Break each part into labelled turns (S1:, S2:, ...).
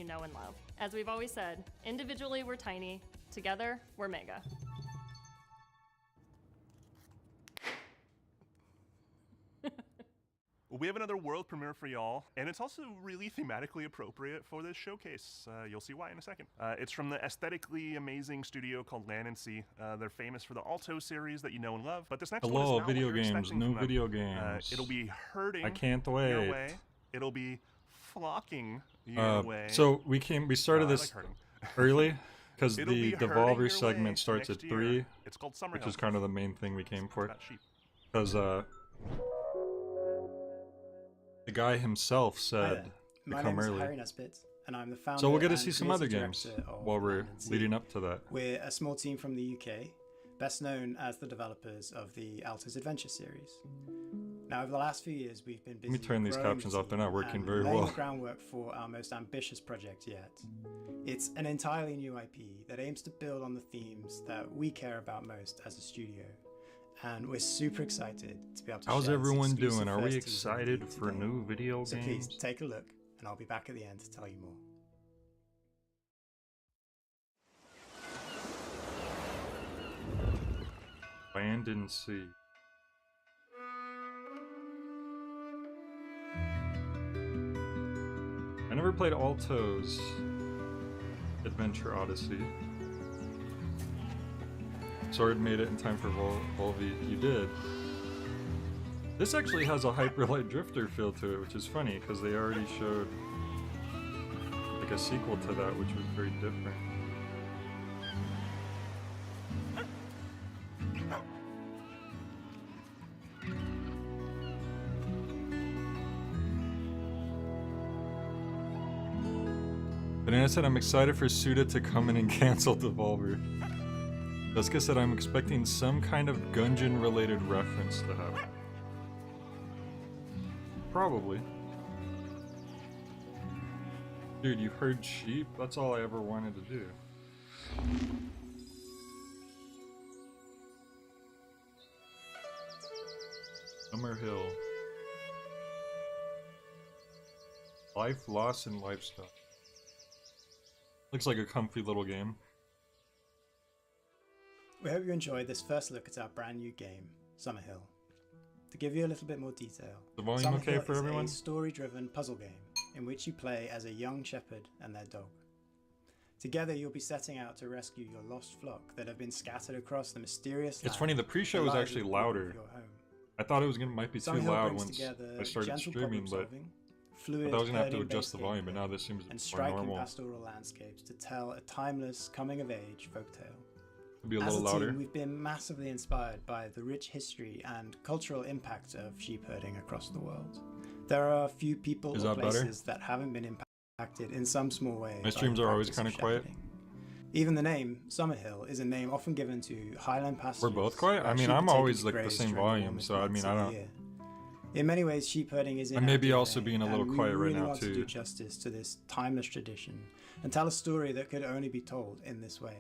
S1: know and love. As we've always said, individually we're tiny, together we're mega.
S2: We have another world premiere for y'all, and it's also really thematically appropriate for this showcase. You'll see why in a second. It's from the aesthetically amazing studio called Land and Sea. They're famous for the Alto series that you know and love, but this next one is not
S3: video
S2: what you're
S3: games,
S2: expecting
S3: new
S2: from them.
S3: video games.
S2: It'll be hurting
S3: I can't
S2: your
S3: wait.
S2: way. It'll be flocking your way.
S3: So we started this
S2: hurting.
S3: early because
S2: It'll
S3: the
S2: be hurting
S3: Devolver
S2: your
S3: segment
S2: way
S3: starts at
S2: next year.
S3: 3,
S2: It's called Summer
S3: which
S2: Hill.
S3: is kind of the main thing we came for.
S2: About sheep.
S3: Because the guy himself said
S4: My
S3: come
S4: name is
S3: early.
S4: Harry Nesbitt, and I'm the founder
S3: So we'll get to
S4: and
S3: see some
S4: creative
S3: other games
S4: director of
S3: while we're
S4: Land and Sea.
S3: leading up to that.
S4: We're a small team from the UK, best known as the developers of the Alto's Adventure series. Now, over the last few years, we've been busy
S3: Let me turn these
S4: growing
S3: captions
S4: the
S3: off, they're not
S4: team
S3: working
S4: and
S3: very
S4: laying
S3: well.
S4: the groundwork for our most ambitious project yet. It's an entirely new IP that aims to build on the themes that we care about most as a studio. And we're super excited to be able to
S3: How's
S4: share this
S3: everyone
S4: exclusive
S3: doing? Are we
S4: first teaser with
S3: excited
S4: you
S3: for
S4: today.
S3: new video
S4: So
S3: games?
S4: please take a look, and I'll be back at the end to tell you more.
S3: Land and Sea. I never played Alto's Adventure Odyssey. Sword made it in time for Volvi. You did. This actually has a Hyperlight Drifter feel to it, which is funny because they already showed like a sequel to that, which was very different. Banana said, I'm excited for Suda to come in and cancel Devolver. Jessica said, I'm expecting some kind of Gungeon related reference to happen. Probably. Dude, you heard sheep? That's all I ever wanted to do. Summer Hill. Life, loss, and lifestyle. Looks like a comfy little game.
S4: We hope you enjoyed this first look at our brand new game, Summer Hill. To give you a little bit more detail,
S3: The volume
S4: Summer
S3: okay
S4: Hill
S3: for
S4: is
S3: everyone?
S4: a story-driven puzzle game in which you play as a young shepherd and their dog. Together, you'll be setting out to rescue your lost flock that have been scattered across the mysterious
S3: It's funny, the pre-show was actually louder. I thought it was might be too
S4: Summer Hill
S3: loud
S4: brings
S3: once
S4: together
S3: I started
S4: gentle
S3: streaming, but
S4: problem-solving,
S3: I
S4: fluid
S3: thought I was gonna have to
S4: herding-based
S3: adjust the volume, but
S4: gameplay,
S3: now this seems
S4: and
S3: more
S4: striking
S3: normal.
S4: pastoral landscapes to tell a timeless coming-of-age folktale.
S3: It'll be a
S4: As
S3: little
S4: a
S3: louder.
S4: team, we've been massively inspired by the rich history and cultural impact of sheep herding across the world. There are a few people
S3: Is
S4: or
S3: that better?
S4: places that haven't been impacted in some small way.
S3: My
S4: by
S3: streams
S4: the
S3: are always
S4: practice of
S3: kinda quiet.
S4: shepherding. Even the name Summerhill is a name often given to highland pastures.
S3: We're both quiet? I
S4: where
S3: mean,
S4: sheep are
S3: I'm
S4: taken
S3: always
S4: to
S3: like the
S4: graze
S3: same
S4: during
S3: volume,
S4: warmest
S3: so I
S4: months
S3: mean,
S4: of
S3: I
S4: the
S3: don't.
S4: year. In many ways, sheep herding is
S3: I may be
S4: inactive
S3: also
S4: thing,
S3: being a little
S4: and
S3: quiet
S4: we
S3: right
S4: really
S3: now,
S4: want to
S3: too.
S4: do justice to this timeless tradition and tell a story that could only be told in this way.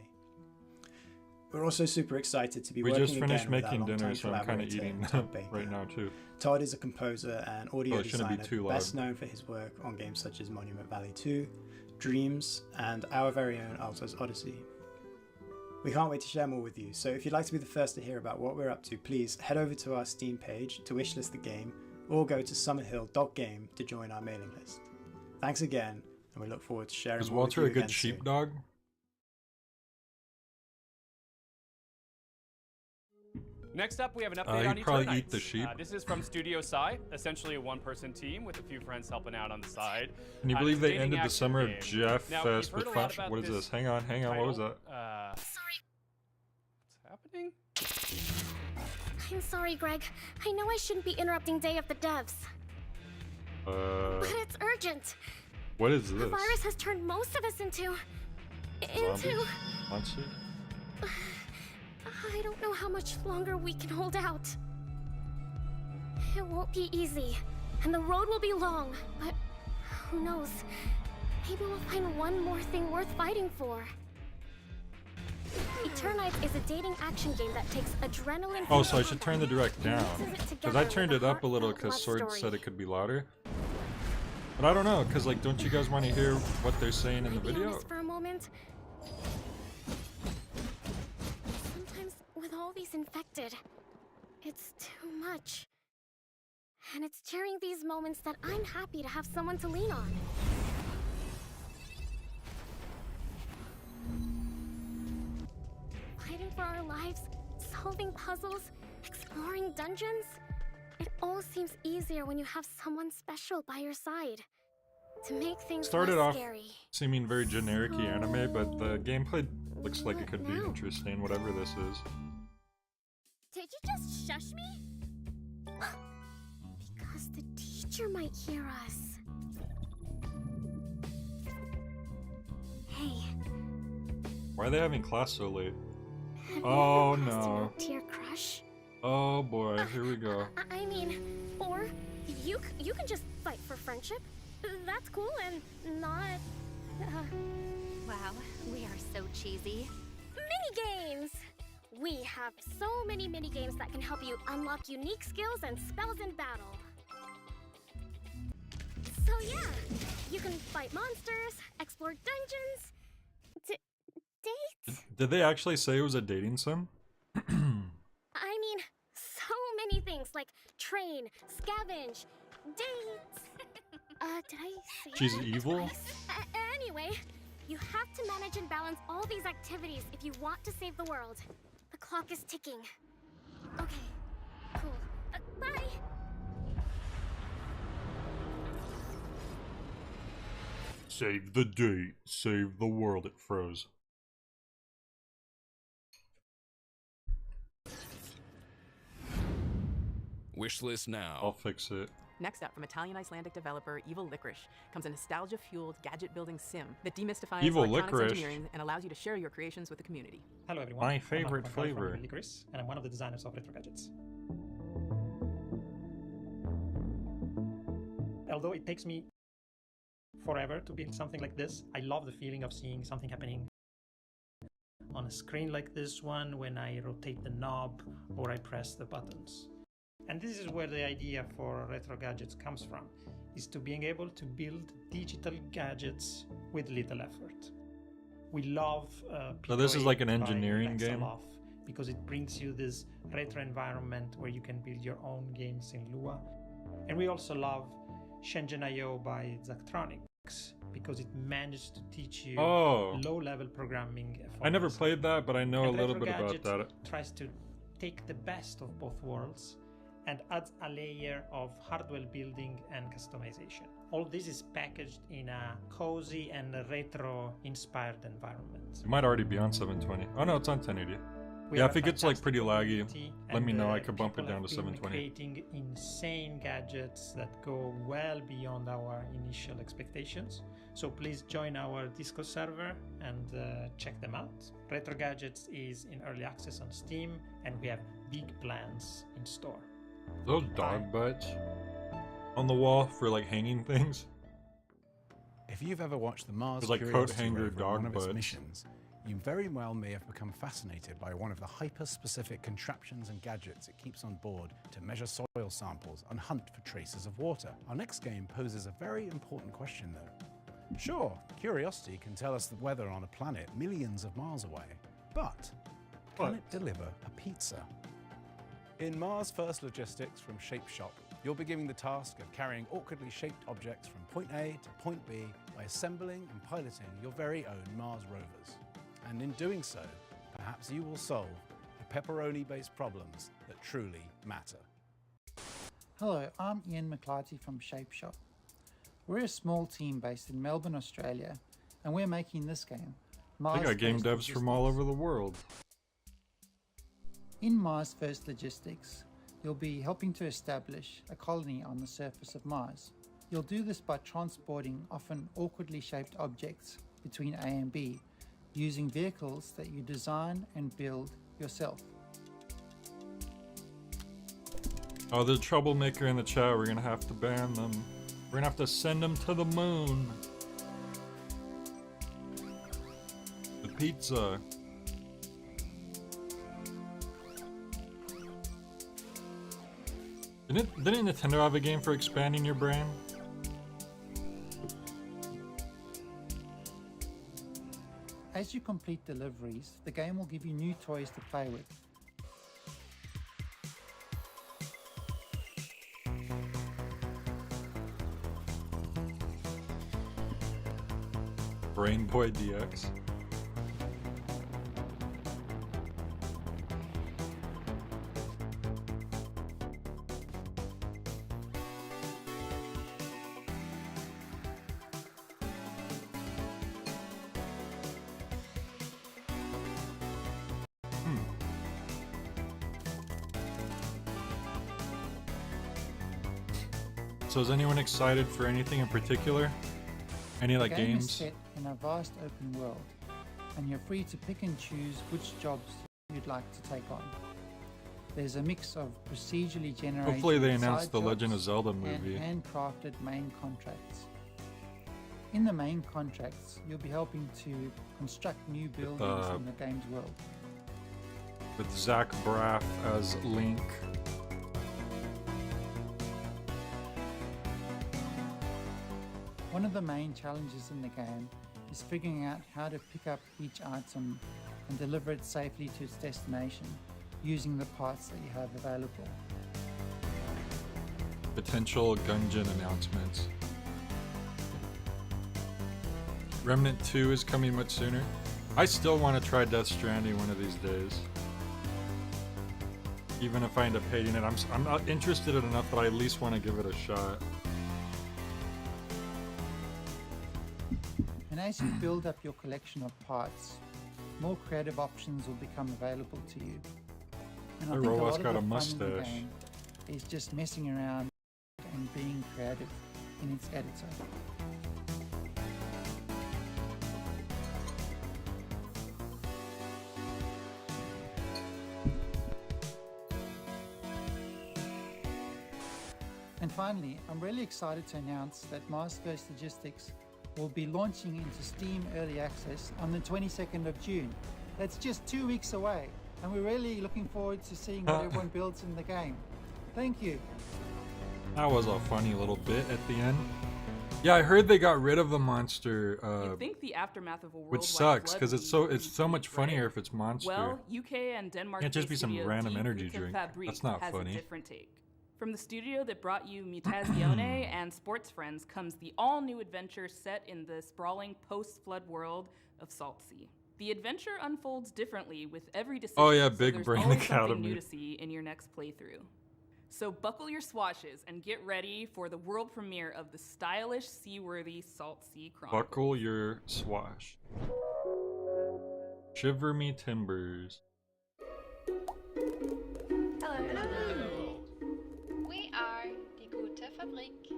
S4: We're also super excited to be
S3: We
S4: working
S3: just finished
S4: again with our
S3: making dinner,
S4: longtime
S3: so I'm kind of
S4: collaborator,
S3: eating
S4: Todd Baker.
S3: right now too.
S4: Todd is a composer and audio
S3: Oh, it shouldn't be
S4: designer
S3: too loud.
S4: best known for his work on games such as Monument Valley 2, Dreams, and our very own Alto's Odyssey. We can't wait to share more with you, so if you'd like to be the first to hear about what we're up to, please head over to our Steam page to wishlist the game, or go to summerhill.game to join our mailing list. Thanks again, and we look forward to sharing
S3: Is
S4: more
S3: Walter
S4: with
S3: a
S4: you
S3: good
S4: again soon.
S3: sheepdog?
S5: Next up, we have an update on
S3: he'd probably
S5: Eternites.
S3: eat the sheep.
S5: This is from Studio Psy, essentially a one-person team with a few friends helping out on the side.
S3: Can you
S5: It's
S3: believe
S5: a
S3: they
S5: dating
S3: ended the
S5: action
S3: summer of
S5: game.
S3: Jeff
S5: Now,
S3: Fest
S5: you've heard
S3: with
S5: a lot
S3: Flash?
S5: about
S3: What is this? Hang on, what was that?
S5: Sorry. What's happening?
S6: I'm sorry, Greg. I know I shouldn't be interrupting Day of the Devs, but it's urgent.
S3: What is
S6: The
S3: this?
S6: virus has turned most of us into...
S3: Zombies? Monster?
S6: I don't know how much longer we can hold out. It won't be easy, and the road will be long, but who knows? Maybe we'll find one more thing worth fighting for. Eternites is a dating action game that takes adrenaline.
S3: Oh, so I should turn the direct down.
S6: Mixes it
S3: Because
S6: together
S3: I
S6: with
S3: turned
S6: a
S3: it up a little
S6: heartfelt
S3: because
S6: love
S3: Sword
S6: story.
S3: said it could be louder. But I don't know, cause like, don't you guys want to hear what they're saying in the
S6: Can I be
S3: video?
S6: honest for a moment? Sometimes with all these infected, it's too much. And it's during these moments that I'm happy to have someone to lean on. Fighting for our lives, solving puzzles, exploring dungeons. It all seems easier when you have someone special by your side. To make things
S3: Started
S6: less
S3: off
S6: scary.
S3: seeming very generic-y anime, but the gameplay looks like it could be interesting, whatever this is.
S6: Did you just shush me? Because the teacher might hear us. Hey.
S3: Why are they having class so late?
S6: Have
S3: Oh,
S6: you ever passed a
S3: no.
S6: note to your crush?
S3: Oh boy, here we go.
S6: I mean, or you can just fight for friendship. That's cool and not.
S7: Wow, we are so cheesy.
S6: Mini games. We have so many mini games that can help you unlock unique skills and spells in battle. So yeah, you can fight monsters, explore dungeons, date.
S3: Did they actually say it was a dating sim?
S6: I mean, so many things like train, scavenge, date. Did I say
S3: She's
S6: that
S3: evil?
S6: twice? Anyway, you have to manage and balance all these activities if you want to save the world. The clock is ticking. Okay, cool. Bye!
S3: Save the day, save the world, it froze.
S8: Wishlist now.
S3: I'll fix it.
S9: Next up, from Italian-Icelandic developer Evil Licorice, comes a nostalgia-fueled gadget-building sim that demystifies
S3: Evil
S9: electronics
S3: Licorice.
S9: engineering and allows you to share your creations with the community.
S10: Hello everyone.
S3: My
S10: I'm
S3: favorite
S10: Marco Mancari from
S3: flavor.
S10: Evil Licorice, and I'm one of the designers of Retro Gadgets. Although it takes me forever to build something like this, I love the feeling of seeing something happening on a screen like this one when I rotate the knob or I press the buttons. And this is where the idea for Retro Gadgets comes from, is to being able to build digital gadgets with little effort. We love
S3: So this is like an
S10: by
S3: engineering game?
S10: Lexaloff because it brings you this retro environment where you can build your own games in Lua. And we also love Shenzhen.io by Zachtronics because it managed to teach you low-level programming.
S3: I never played that, but I know a
S10: And
S3: little
S10: Retro
S3: bit about
S10: Gadget
S3: that.
S10: tries to take the best of both worlds and adds a layer of hardware building and customization. All this is packaged in a cozy and retro-inspired environment.
S3: It might already be on 720. Oh no, it's on 1080.
S10: We
S3: Yeah,
S10: have
S3: if
S10: a
S3: it gets like
S10: fantastic
S3: pretty laggy,
S10: community,
S3: let me
S10: and,
S3: know. I could bump it
S10: people
S3: down to
S10: have been
S3: 720.
S10: creating insane gadgets that go well beyond our initial expectations. So please join our Discord server and check them out. Retro Gadgets is in early access on Steam, and we have big plans in store.
S3: Those dog butts on the wall for like hanging things.
S11: If you've ever watched the Mars
S3: There's like coat
S11: Curiosity
S3: hanger
S11: rover on one
S3: dog
S11: of its
S3: butts.
S11: missions, you very well may have become fascinated by one of the hyper-specific contraptions and gadgets it keeps on board to measure soil samples and hunt for traces of water. Our next game poses a very important question though. Sure, Curiosity can tell us the weather on a planet millions of miles away, but can it deliver a pizza? In Mars First Logistics from Shape Shop, you'll be given the task of carrying awkwardly shaped objects from point A to point B by assembling and piloting your very own Mars rovers. And in doing so, perhaps you will solve the pepperoni-based problems that truly matter.
S12: Hello, I'm Ian McClarty from Shape Shop. We're a small team based in Melbourne, Australia, and we're making this game, Mars
S3: They got game
S12: First
S3: devs
S12: Logistics.
S3: from all over the world.
S12: In Mars First Logistics, you'll be helping to establish a colony on the surface of Mars. You'll do this by transporting often awkwardly shaped objects between A and B, using vehicles that you design and build yourself.
S3: Oh, the troublemaker in the chat, we're gonna have to ban them. We're gonna have to send them to the moon. The pizza. Didn't Nintendo have a game for expanding your brain?
S12: As you complete deliveries, the game will give you new toys to play with.
S3: Brain Boy DX. So is anyone excited for anything in particular? Any like
S12: the game
S3: games?
S12: is set in a vast open world, and you're free to pick and choose which jobs you'd like to take on. There's a mix of procedurally generated
S3: Hopefully they announce
S12: side
S3: the Legend of
S12: jobs
S3: Zelda
S12: and
S3: movie.
S12: handcrafted main contracts. In the main contracts, you'll be helping to construct new buildings in the game's world.
S3: With Zach Braff as Link.
S12: One of the main challenges in the game is figuring out how to pick up each item and deliver it safely to its destination using the parts that you have available.
S3: Potential Gungeon announcements. Remnant 2 is coming much sooner. I still want to try Death Stranding one of these days. Even if I end up hating it, I'm not interested enough that I at least want to give it a shot.
S12: And as you build up your collection of parts, more creative options will become available to you. And I think a
S3: Rolo's
S12: lot
S3: got a
S12: of the fun in the
S3: mustache.
S12: game is just messing around and being creative in its editor. And finally, I'm really excited to announce that Mars Ghost Logistics will be launching into Steam Early Access on the 22nd of June. That's just 2 weeks away, and we're really looking forward to seeing what everyone builds in the game. Thank you.
S3: That was a funny little bit at the end. Yeah, I heard they got rid of the monster,
S9: You'd think the aftermath of a worldwide
S3: which sucks
S9: flood
S3: because
S9: would
S3: it's so much funnier if it's monster.
S9: Well, UK and Denmark
S3: Can't just be some random energy drink.
S9: Fabrique
S3: That's not
S9: has
S3: funny.
S9: a different take. From the studio that brought you Mutazione and Sports Friends comes the all-new adventure set in the sprawling post-flood world of Salt Sea. The adventure unfolds differently with every decision.
S3: Oh yeah,
S9: so
S3: Big
S9: there's
S3: Brain
S9: always something
S3: Academy.
S9: new to see in your next playthrough. So buckle your swashes and get ready for the world premiere of the stylish, seaworthy Salt Sea Chronicles.
S3: Buckle your swash. Shiver me timbers.
S13: Hello. We are Die Gute Fabrik.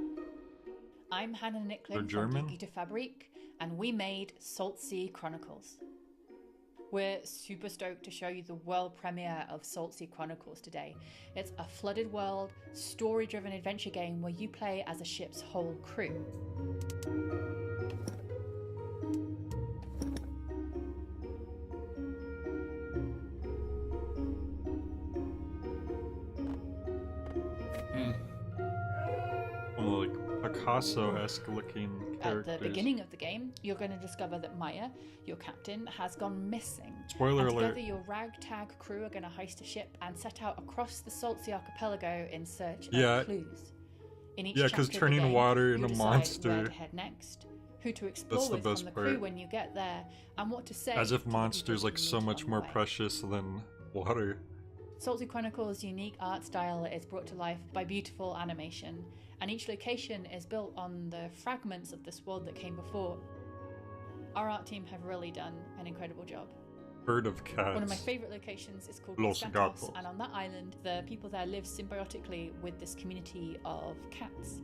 S13: I'm Hannah
S3: They're
S13: Nicklin from
S3: German?
S13: Die Gute Fabrik, and we made Salt Sea Chronicles. We're super stoked to show you the world premiere of Salt Sea Chronicles today. It's a flooded world, story-driven adventure game where you play as a ship's whole crew.
S3: Well, like Picasso-esque looking
S13: At
S3: characters.
S13: the beginning of the game, you're going to discover that Maya, your captain, has gone missing.
S3: Spoiler
S13: and
S3: alert.
S13: together, your ragtag crew are going to heist a ship and set out across the Salt Sea archipelago in search
S3: Yeah.
S13: of clues. In each
S3: Yeah,
S13: chapter
S3: 'cause
S13: of the
S3: turning
S13: game,
S3: water
S13: you'll
S3: into
S13: decide
S3: monster-
S13: where to head next, who to explore
S3: the
S13: with from
S3: best
S13: the crew
S3: part.
S13: when you get there, and what to say.
S3: As if
S13: to the people
S3: monsters
S13: who
S3: like
S13: you
S3: so
S13: meet
S3: much
S13: on the
S3: more
S13: way.
S3: precious than water.
S13: Salt Sea Chronicles' unique art style is brought to life by beautiful animation, and each location is built on the fragments of this world that came before. Our art team have really done an incredible job.
S3: Herd of cats.
S13: One of my favourite locations is called
S3: Los
S13: Los
S3: Gatos.
S13: Gatos, and on that island, the people there live symbiotically with this community of cats.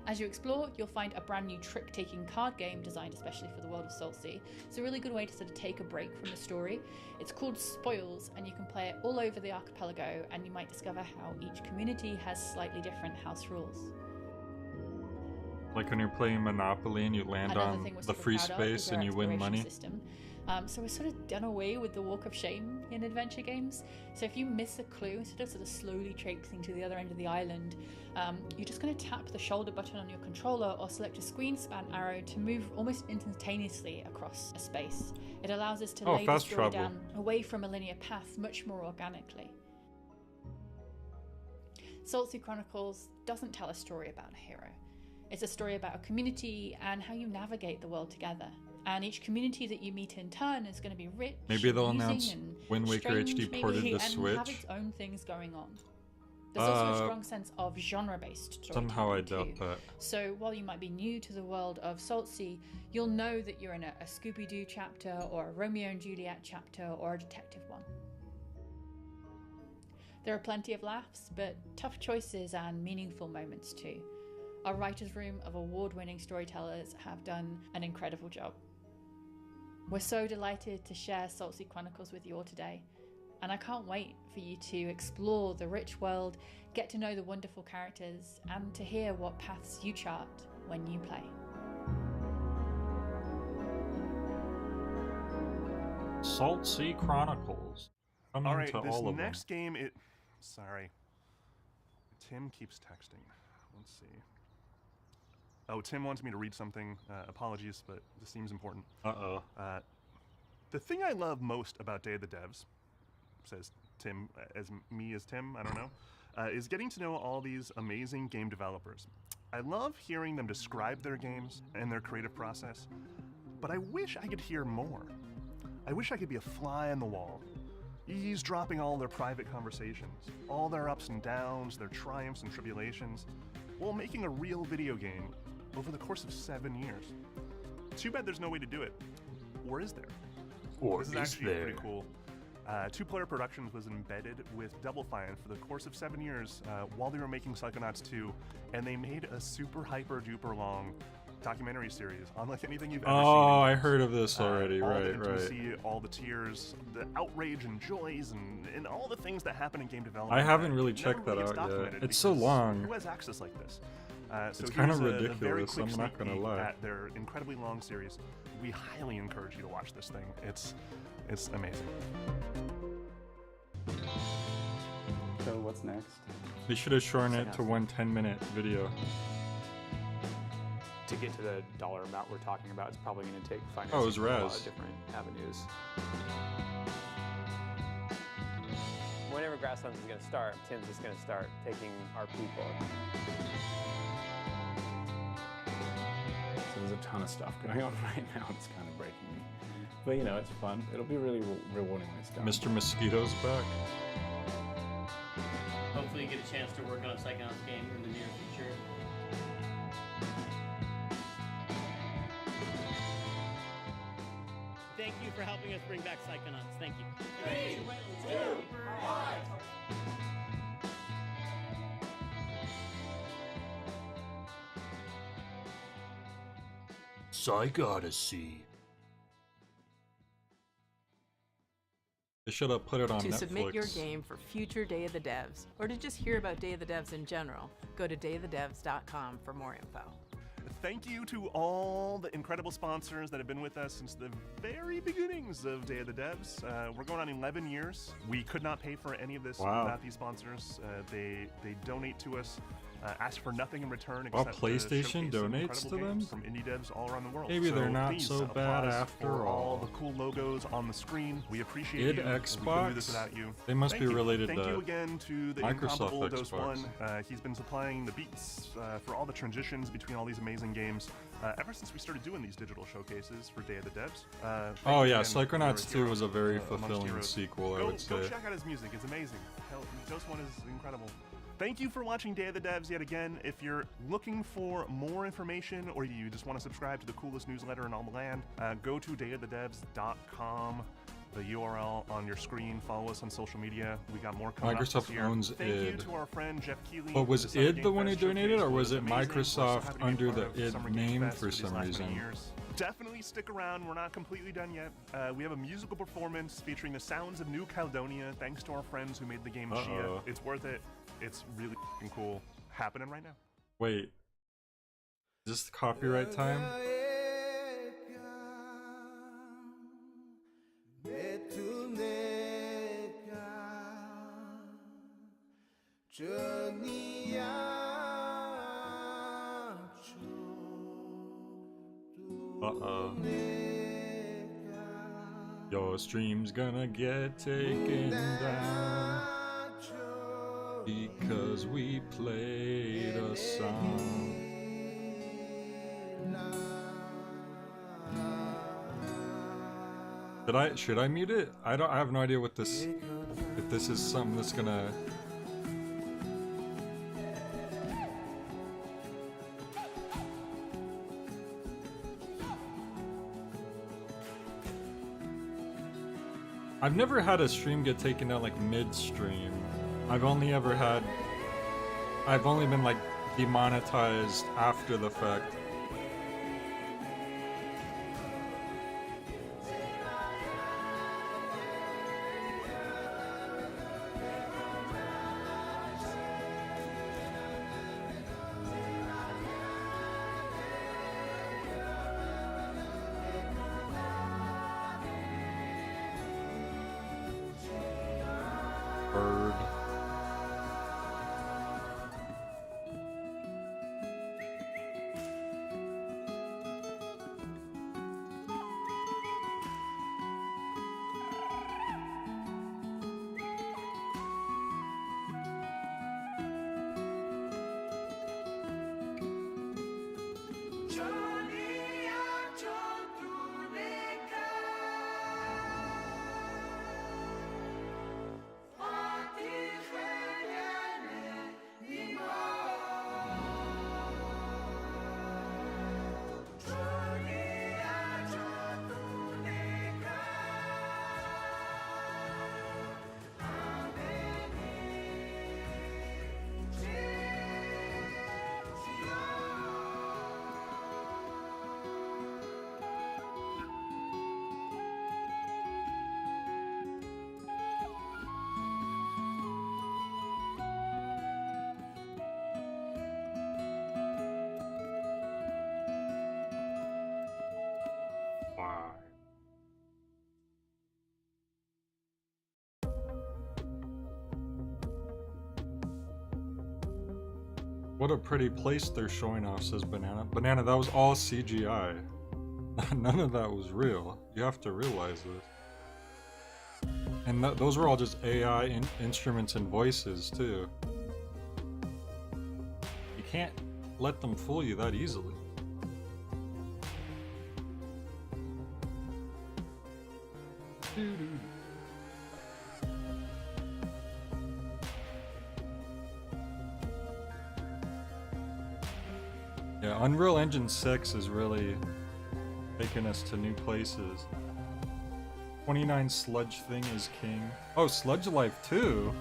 S13: As you explore, you'll find a brand new trick-taking card game designed especially for the world of Salt Sea. It's a really good way to sort of take a break from the story. It's called Spoils, and you can play it all over the archipelago, and you might discover how each community has slightly different house rules.
S3: Like when you're playing Monopoly and you land
S13: Another
S3: on
S13: thing we're
S3: the
S13: super
S3: free
S13: proud of is
S3: space
S13: our
S3: and you win
S13: exploration
S3: money.
S13: System. So we're sort of done away with the walk of shame in adventure games. So if you miss a clue, instead of sort of slowly traipsing to the other end of the island, you're just going to tap the shoulder button on your controller or select a screen span arrow to move almost instantaneously across a space. It allows us to lay the story down away from a linear path much more organically. Salt Sea Chronicles doesn't tell a story about a hero. It's a story about a community and how you navigate the world together. And each community that you meet in turn is going to be rich,
S3: maybe they'll announce
S13: and
S3: Wind Waker
S13: strange,
S3: HD ported
S13: maybe,
S3: to
S13: and
S3: Switch.
S13: have its own things going on. There's also a strong sense of genre-based storytelling
S3: Somehow I doubt
S13: too.
S3: that.
S13: So while you might be new to the world of Salt Sea, you'll know that you're in a Scooby-Doo chapter or a Romeo and Juliet chapter or a detective one. There are plenty of laughs, but tough choices and meaningful moments too. Our writer's room of award-winning storytellers have done an incredible job. We're so delighted to share Salt Sea Chronicles with you all today, and I can't wait for you to explore the rich world, get to know the wonderful characters, and to hear what paths you chart when you play.
S3: Salt Sea Chronicles.
S2: All right, this next game, sorry. Tim keeps texting. Let's see. Oh, Tim wants me to read something. Apologies, but this seems important.
S3: Uh-oh.
S2: The thing I love most about Day of the Devs, says Tim, as Tim, I don't know, is getting to know all these amazing game developers. I love hearing them describe their games and their creative process, but I wish I could hear more. I wish I could be a fly on the wall, eavesdropping all their private conversations, all their ups and downs, their triumphs and tribulations, while making a real video game over the course of 7 years. Too bad there's no way to do it. Or is there? This is actually pretty cool. Two Player Productions was embedded with Double Fine for the course of 7 years while they were making Psychonauts 2, and they made a super hyper duper long documentary series, unlike anything you've ever seen.
S3: Oh, I heard of this already.
S2: All
S3: Right,
S2: the intimacy, all the tears, the outrage and joys, and all the things that happen in game development.
S3: I haven't really checked that out yet. It's so long.
S2: Who has access like this? So
S3: it's kind of
S2: here's a very
S3: ridiculous,
S2: quick
S3: I'm not
S2: sneak
S3: gonna
S2: peek
S3: lie.
S2: at their incredibly long series. We highly encourage you to watch this thing. It's amazing.
S14: So what's next?
S3: They should have shortened it to one 10-minute video.
S5: To get to the dollar amount we're talking about, it's probably going to take financing
S3: Oh, it was
S5: from a lot
S3: Raz.
S5: of different avenues.
S15: Whenever Grasslands is going to start, Tim's just going to start taking our people.
S14: So there's a ton of stuff going on right now. It's kind of breaking me. But you know, it's fun. It'll be really rewarding when it's done.
S3: Mr. Mosquito's back.
S16: Hopefully you get a chance to work on a Psychonauts game in the near future. Thank you for helping us bring back Psychonauts. Thank you. 3, 2, 1.
S3: Psychodyssey. They should have put it on
S17: To
S3: Netflix.
S17: submit your game for future Day of the Devs, or to just hear about Day of the Devs in general, go to dayofthedevs.com for more info.
S2: Thank you to all the incredible sponsors that have been with us since the very beginnings of Day of the Devs. We're going on 11 years. We could not pay for any of this without these sponsors. They donate to us. Ask for nothing in return
S3: Wow,
S2: except
S3: PlayStation
S2: to showcase
S3: donates
S2: incredible
S3: to them?
S2: games from indie devs all around the world.
S3: Maybe they're not
S2: please,
S3: so bad
S2: applause
S3: after
S2: for
S3: all.
S2: the cool logos on the screen. We appreciate
S3: Id
S2: you. We couldn't do this
S3: Xbox?
S2: without you.
S3: They must
S2: Thank
S3: be
S2: you.
S3: related
S2: Thank
S3: to
S2: you again to the
S3: Microsoft
S2: incomparable Dose
S3: Xbox.
S2: One. He's been supplying the beats for all the transitions between all these amazing games ever since we started doing these digital showcases for Day of the Devs.
S3: Oh yeah,
S2: again,
S3: Psychonauts
S2: you're
S3: 2 was a very
S2: amongst
S3: fulfilling
S2: heroes.
S3: sequel, I
S2: Go
S3: would say.
S2: check out his music. It's amazing. Hell, Dose One is incredible. Thank you for watching Day of the Devs yet again. If you're looking for more information or you just want to subscribe to the coolest newsletter in all the land, go to dayofthedevs.com. The URL on your screen. Follow us on social media. We got more coming up
S3: Microsoft
S2: this year.
S3: owns
S2: Thank you
S3: id.
S2: to our friend Jeff Keighley.
S3: But was
S2: for Summer
S3: id
S2: Game
S3: the one who
S2: Fest
S3: donated,
S2: showcase.
S3: or was it
S2: amazing. We're also
S3: Microsoft
S2: happy to be
S3: under
S2: part
S3: the
S2: of
S3: id
S2: Summer Game
S3: name
S2: Fest
S3: for
S2: these
S3: some
S2: last many
S3: reason?
S2: years. Definitely stick around. We're not completely done yet. We have a musical performance featuring the sounds of New Caledonia, thanks to our friends who made the game Shia. It's worth it. It's really f***ing cool. Happening right now.
S3: Wait. Is this copyright time? Uh-oh. Your stream's gonna get taken down because we played a song. Should I mute it? I have no idea what this, if this is something that's gonna... I've never had a stream get taken down like mid-stream. I've only been like demonetized after the fact. Bird. Wow. What a pretty place they're showing off, says Banana. Banana, that was all CGI. None of that was real. You have to realize this. And those were all just AI instruments and voices, too. You can't let them fool you that easily. Yeah, Unreal Engine 6 is really taking us to new places. 29 Sludge Thing is king. Oh, Sludge Life 2?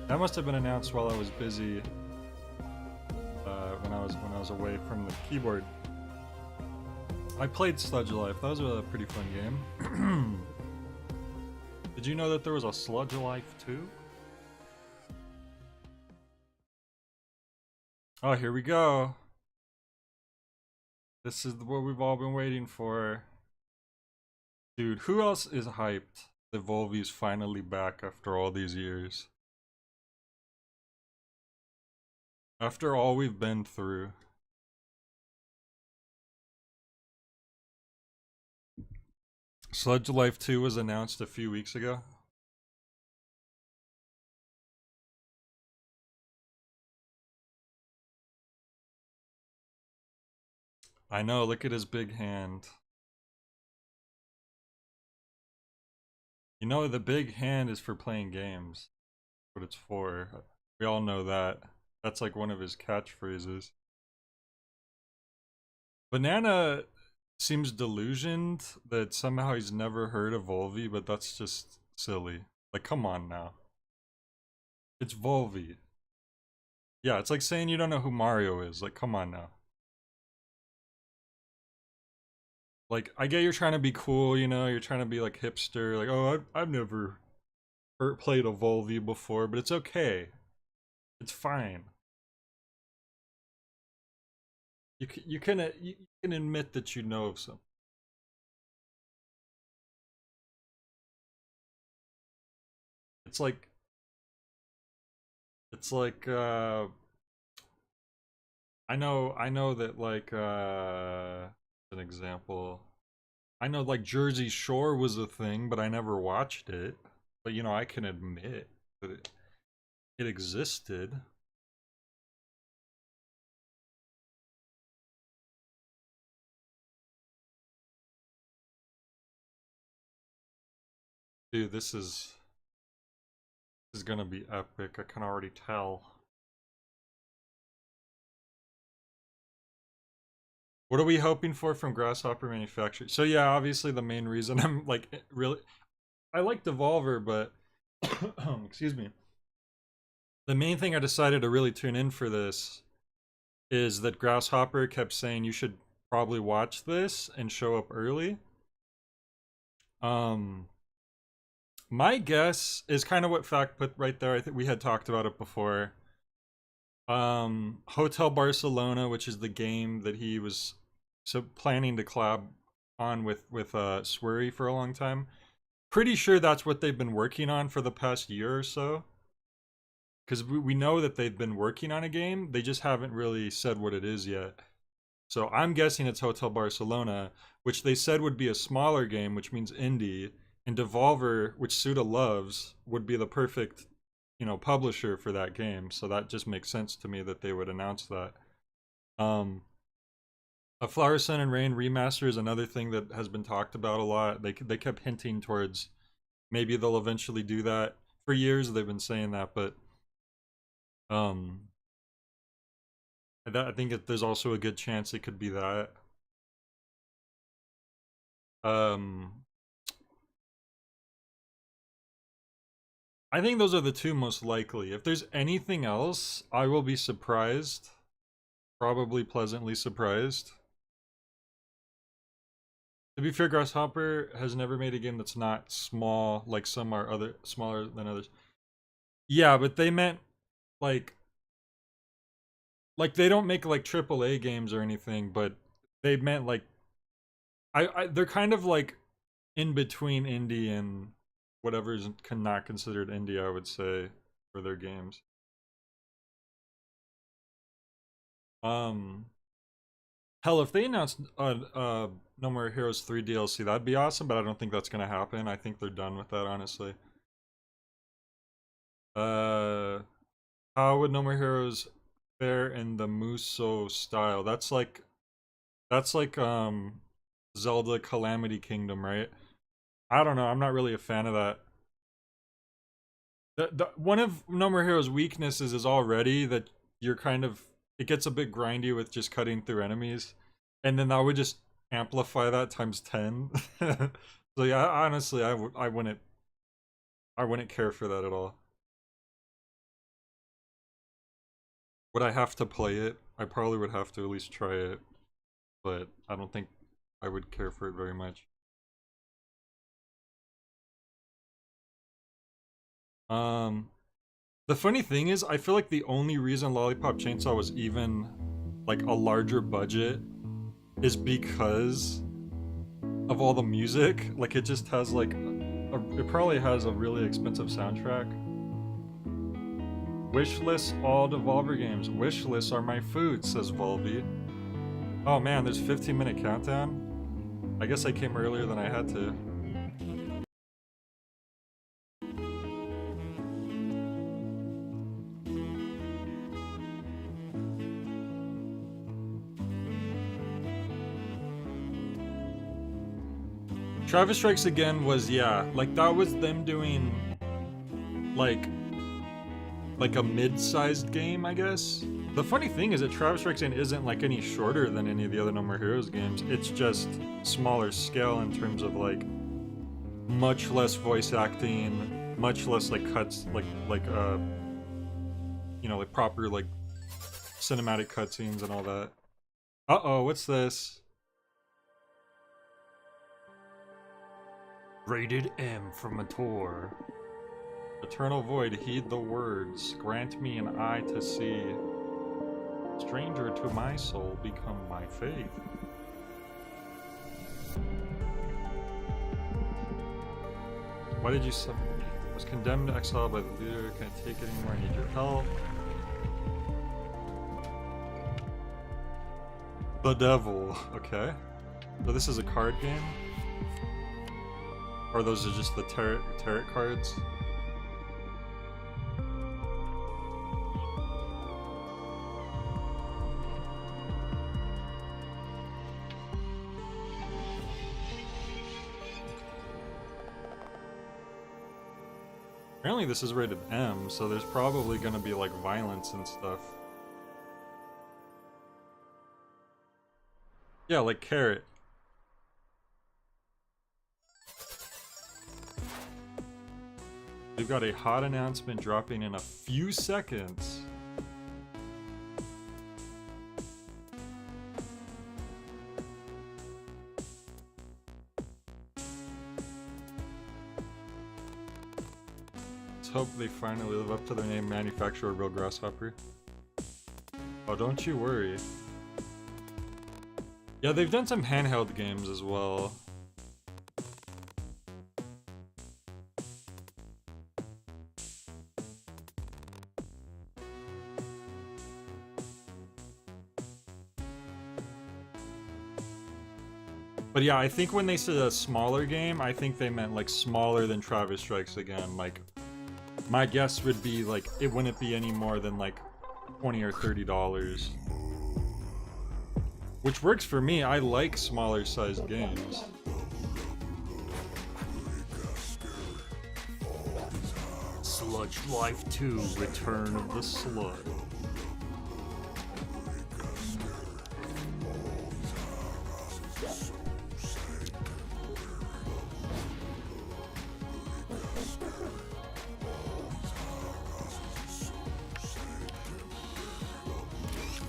S3: That must have been announced while I was busy when I was away from the keyboard. I played Sludge Life. That was a pretty fun game. Did you know that there was a Sludge Life 2? Oh, here we go. This is what we've all been waiting for. Dude, who else is hyped that Volvi's finally back after all these years? After all we've been through. Sludge Life 2 was announced a few weeks ago. I know, look at his big hand. You know, the big hand is for playing games. That's what it's for. We all know that. That's like one of his catchphrases. Banana seems delusioned that somehow he's never heard of Volvi, but that's just silly. Like, come on now. It's Volvi. Yeah, it's like saying you don't know who Mario is. Like, come on now. Like, I get you're trying to be cool, you know, you're trying to be like hipster, like, oh, I've never played a Volvi before, but it's okay. It's fine. You can admit that you know of something. It's like I know that like an example. I know like Jersey Shore was a thing, but I never watched it. But you know, I can admit that it existed. Dude, this is gonna be epic. I can already tell. What are we hoping for from Grasshopper Manufacturing? So yeah, obviously the main reason I'm like really, I like Devolver, but excuse me. The main thing I decided to really tune in for this is that Grasshopper kept saying you should probably watch this and show up early. My guess is kind of what Fact put right there. I think we had talked about it before. Hotel Barcelona, which is the game that he was planning to collab on with Swery for a long time. Pretty sure that's what they've been working on for the past year or so. Because we know that they've been working on a game, they just haven't really said what it is yet. So I'm guessing it's Hotel Barcelona, which they said would be a smaller game, which means indie. And Devolver, which Suda loves, would be the perfect, you know, publisher for that game. So that just makes sense to me that they would announce that. A Flower, Sun, and Rain remaster is another thing that has been talked about a lot. They kept hinting towards maybe they'll eventually do that. For years they've been saying that, but I think there's also a good chance it could be that. I think those are the two most likely. If there's anything else, I will be surprised. Probably pleasantly surprised. To be fair, Grasshopper has never made a game that's not small, like some are smaller than others. Yeah, but they meant like they don't make like AAA games or anything, but they meant like they're kind of like in between indie and whatever is not considered indie, I would say, for their games. Hell, if they announced No More Heroes 3 DLC, that'd be awesome, but I don't think that's gonna happen. I think they're done with that, honestly. How would No More Heroes fare in the Muso style? That's like Zelda Calamity Kingdom, right? I don't know, I'm not really a fan of that. One of No More Heroes' weaknesses is already that you're kind of, it gets a bit grindy with just cutting through enemies, and then that would just amplify that times 10. So yeah, honestly, I wouldn't care for that at all. Would I have to play it? I probably would have to at least try it, but I don't think I would care for it very much. The funny thing is, I feel like the only reason Lollipop Chainsaw was even like a larger budget is because of all the music. Like it just has like it probably has a really expensive soundtrack. Wishlist all Devolver games. Wishlists are my food, says Volby. Oh man, there's 15-minute countdown. I guess I came earlier than I had to. Travis Strikes Again was, yeah, like that was them doing like a mid-sized game, I guess. The funny thing is that Travis Strikes Again isn't like any shorter than any of the other No More Heroes games. It's just smaller scale in terms of like much less voice acting, much less like cuts, like you know, like proper like cinematic cutscenes and all that. Uh-oh, what's this? Rated M for Mature. Eternal Void, heed the words. Grant me an eye to see. Stranger to my soul, become my faith. Why did you summon me? I was condemned to exile by the leader. Can't take it anymore. I need your help. The Devil. Okay. So this is a card game? Or those are just the tarot cards? Apparently this is rated M, so there's probably gonna be like violence and stuff. Yeah, like Carrot. We've got a hot announcement dropping in a few seconds. Let's hope they finally live up to their name, manufacture a real grasshopper. Oh, don't you worry. Yeah, they've done some handheld games as well. But yeah, I think when they said a smaller game, I think they meant like smaller than Travis Strikes Again. Like, my guess would be like, it wouldn't be any more than like $20 or $30. Which works for me. I like smaller sized games.
S18: Sludge Life 2: Return of the Sludge.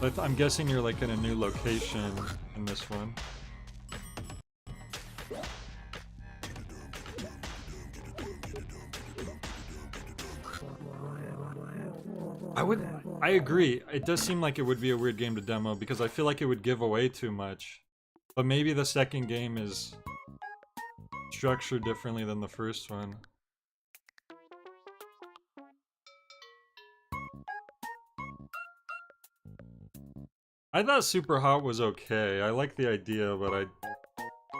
S3: But I'm guessing you're like in a new location in this one. I agree. It does seem like it would be a weird game to demo because I feel like it would give away too much. But maybe the second game is structured differently than the first one. I thought Super Hot was okay. I like the idea, but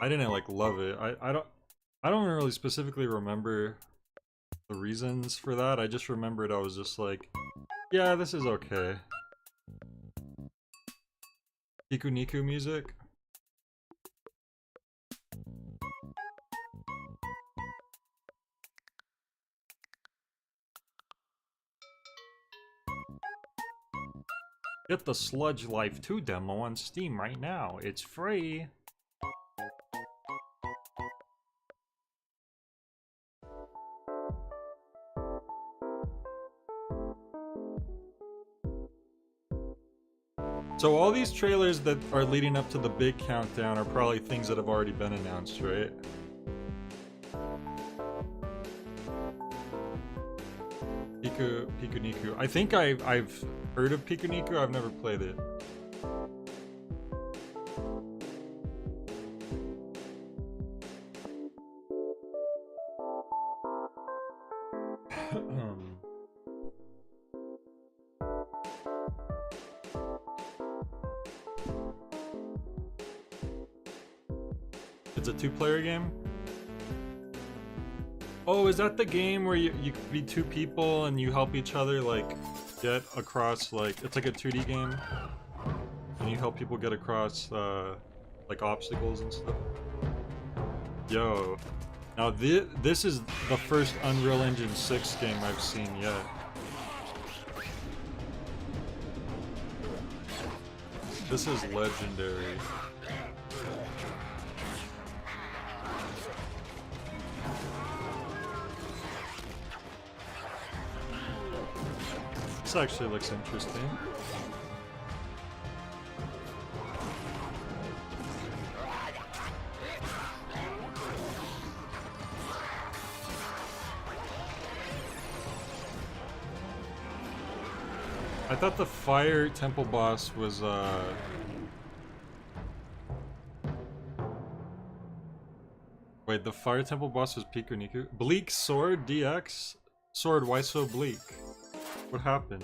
S3: I didn't like love it. I don't really specifically remember the reasons for that. I just remembered I was just like, yeah, this is okay. Kiku Niku music.
S18: Get the Sludge Life 2 demo on Steam right now. It's free.
S3: So all these trailers that are leading up to the big countdown are probably things that have already been announced, right? Piku Niku. I think I've heard of Piku Niku, I've never played it. It's a two-player game? Oh, is that the game where you could be two people and you help each other, like, get across, like, it's like a 2D game? And you help people get across, like, obstacles and stuff? Yo. Now, this is the first Unreal Engine 6 game I've seen yet. This is legendary. This actually looks interesting. I thought the fire temple boss was wait, the fire temple boss was Piku Niku? Bleak Sword DX? Sword, why so bleak? What happened?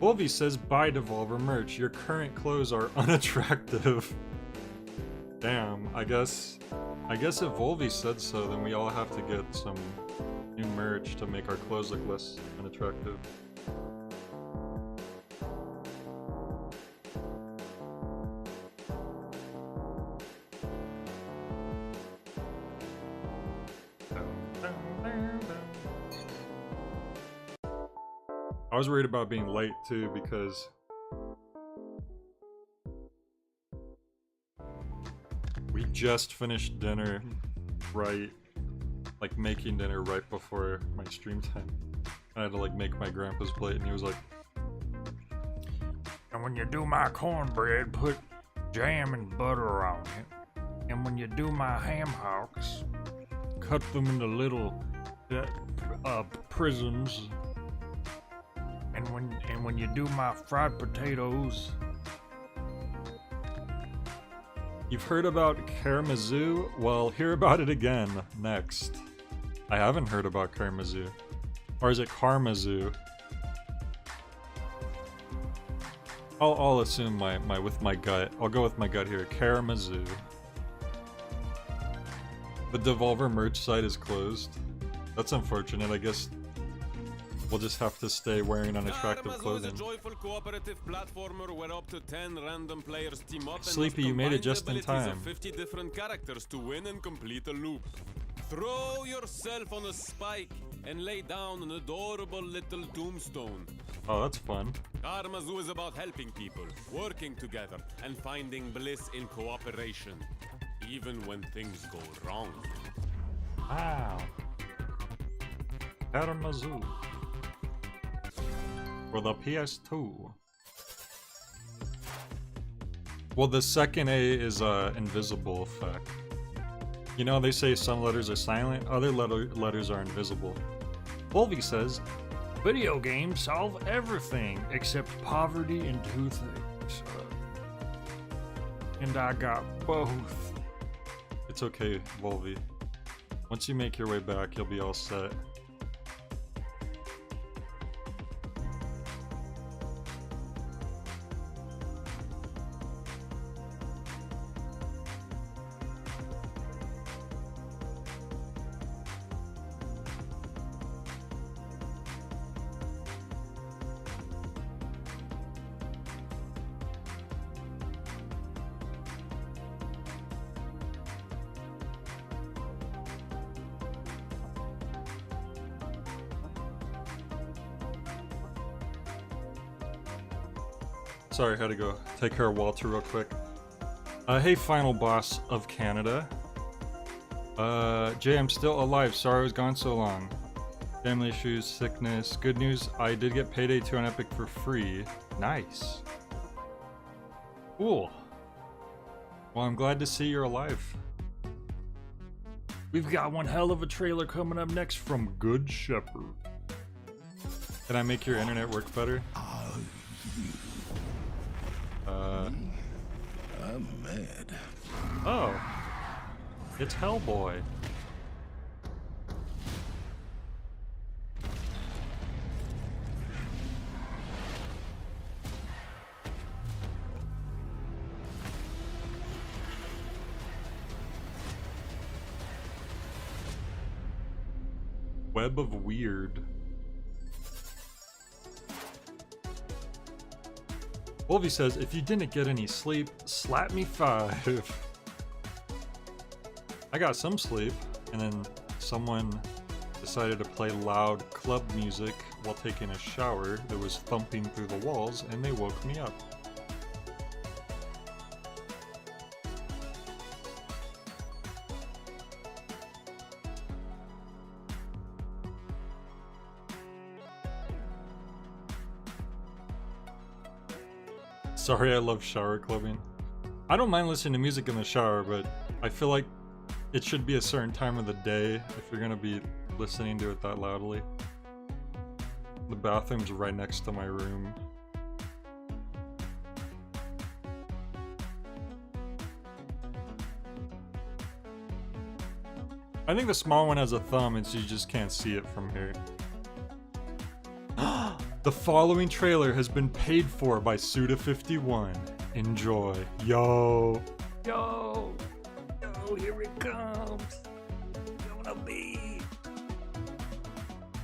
S3: Wolvie says, buy Devolver merch. Your current clothes are unattractive. Damn, I guess if Volvi said so, then we all have to get some new merch to make our clothes look less unattractive. I was worried about being late too because we just finished dinner like making dinner right before my stream time. I had to like make my grandpa's plate and he was like,
S18: And when you do my cornbread, put jam and butter on it. And when you do my ham hocks, cut them into little prisms. And when you do my fried potatoes.
S3: You've heard about Karamazoo? Well, hear about it again next. I haven't heard about Karamazoo. Or is it Karmazoo? I'll assume with my gut. I'll go with my gut here. Karamazoo. The Devolver merch site is closed. That's unfortunate. I guess we'll just have to stay wearing unattractive clothing. Sleepy, you made it just in time.
S19: 50 different characters to win and complete a loop. Throw yourself on a spike and lay down an adorable little tombstone.
S3: Oh, that's fun.
S19: Karamazoo is about helping people, working together, and finding bliss in cooperation, even when things go wrong.
S3: Wow. Karamazoo. For the PS2. Well, the second A is invisible effect. You know, they say some letters are silent, other letters are invisible. Volvi says,
S18: Video games solve everything except poverty and toothaches. And I got both.
S3: It's okay, Volvi. Once you make your way back, you'll be all set. Sorry, had to go take care of Walter real quick. Hey, final boss of Canada. Jay, I'm still alive. Sorry I was gone so long. Family issues, sickness. Good news, I did get Payday 2 on Epic for free. Nice. Cool. Well, I'm glad to see you're alive.
S18: We've got one hell of a trailer coming up next from Good Shepherd.
S3: Can I make your internet work better?
S18: I'm mad.
S3: Oh. It's Hellboy. Web of Weird. Wolvie says, if you didn't get any sleep, slap me 5. I got some sleep, and then someone decided to play loud club music while taking a shower that was thumping through the walls, and they woke me up. Sorry, I love shower clubbing. I don't mind listening to music in the shower, but I feel like it should be a certain time of the day if you're gonna be listening to it that loudly. The bathroom's right next to my room. I think the small one has a thumb and so you just can't see it from here. The following trailer has been paid for by Suda51. Enjoy. Yo.
S18: Yo. Oh, here it comes. Gonna be.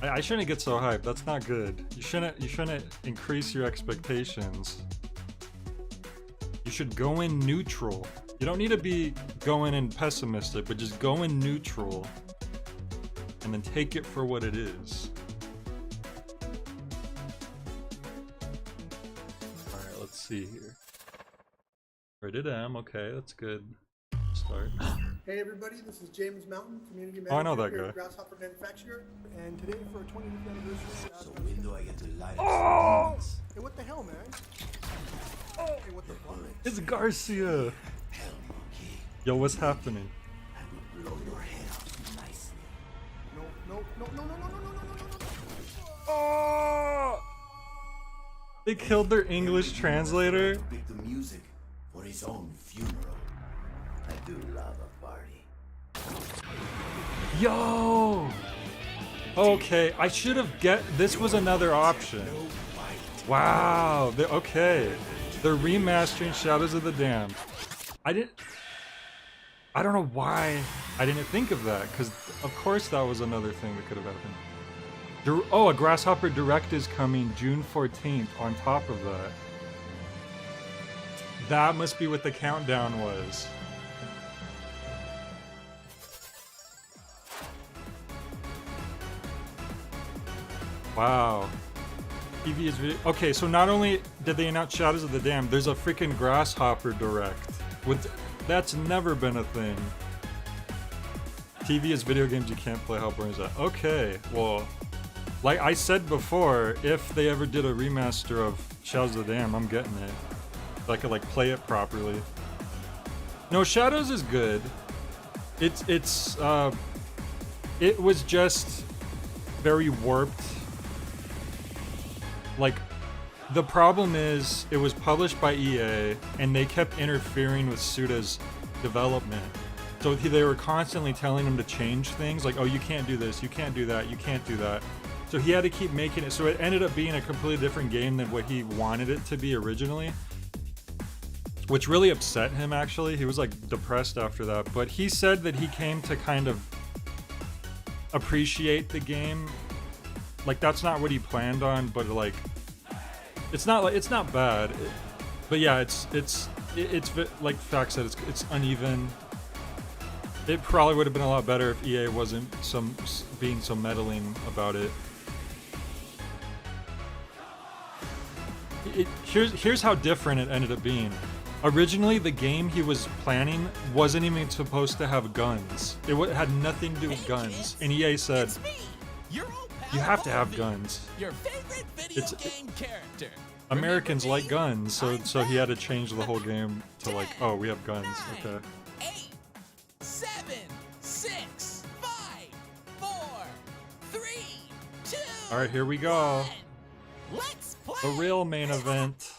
S3: I shouldn't get so hyped. That's not good. You shouldn't increase your expectations. You should go in neutral. You don't need to be going in pessimistic, but just go in neutral and then take it for what it is. Alright, let's see here. Rated M, okay, that's good. Start.
S20: Hey everybody, this is James Mountain, community manager
S3: Oh, I know that
S20: here
S3: guy.
S20: at Grasshopper Manufacturer, and today for our 25th anniversary. So
S21: when do I get to light
S20: Oh! Hey, what the hell, man? Oh! Hey, what the fuck?
S3: It's Garcia! Yo, what's happening?
S21: blow your head off nicely?
S20: No.
S3: Oh! They killed their English translator?
S21: Pick the music for his own funeral. I do love a party.
S3: Yo! Okay, I should have this was another option. Wow, okay. They're remastering Shadows of the Damned. I don't know why I didn't think of that, because of course that was another thing that could have happened. Oh, a Grasshopper Direct is coming June 14th on top of that. That must be what the countdown was. Wow. TV is video. Okay, so not only did they announce Shadows of the Damned, there's a freaking Grasshopper Direct. That's never been a thing. TV is video games you can't play. How boring is that? Okay, well, like I said before, if they ever did a remaster of Shadows of the Damned, I'm getting it. So I could like play it properly. No, Shadows is good. It was just very warped. Like, the problem is it was published by EA and they kept interfering with Suda's development. So they were constantly telling him to change things, like, oh, you can't do this, you can't do that, you can't do that. So he had to keep making it, so it ended up being a completely different game than what he wanted it to be originally. Which really upset him, actually. He was like depressed after that, but he said that he came to kind of appreciate the game. Like, that's not what he planned on, but like, it's not bad. But yeah, it's like Fact said, it's uneven. It probably would have been a lot better if EA wasn't being so meddling about it. Here's how different it ended up being. Originally, the game he was planning wasn't even supposed to have guns. It had nothing to do with guns. And EA said, you have to have guns.
S22: Your favorite video game character.
S3: Americans like guns, so he had to change the whole game to like, oh, we have guns. Okay.
S22: 8, 7, 6, 5, 4, 3, 2.
S3: All right, here we go.
S22: Let's play.
S3: The real main event.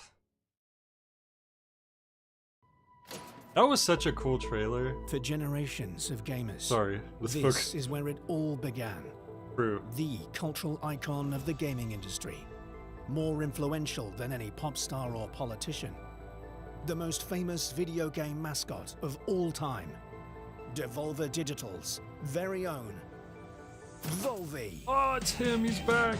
S3: That was such a cool trailer.
S11: For generations of gamers.
S3: Sorry,
S11: this is where it all began.
S3: True.
S11: The cultural icon of the gaming industry. More influential than any pop star or politician. The most famous video game mascot of all time. Devolver Digital's very own Volvi.
S3: Oh, it's him, he's back.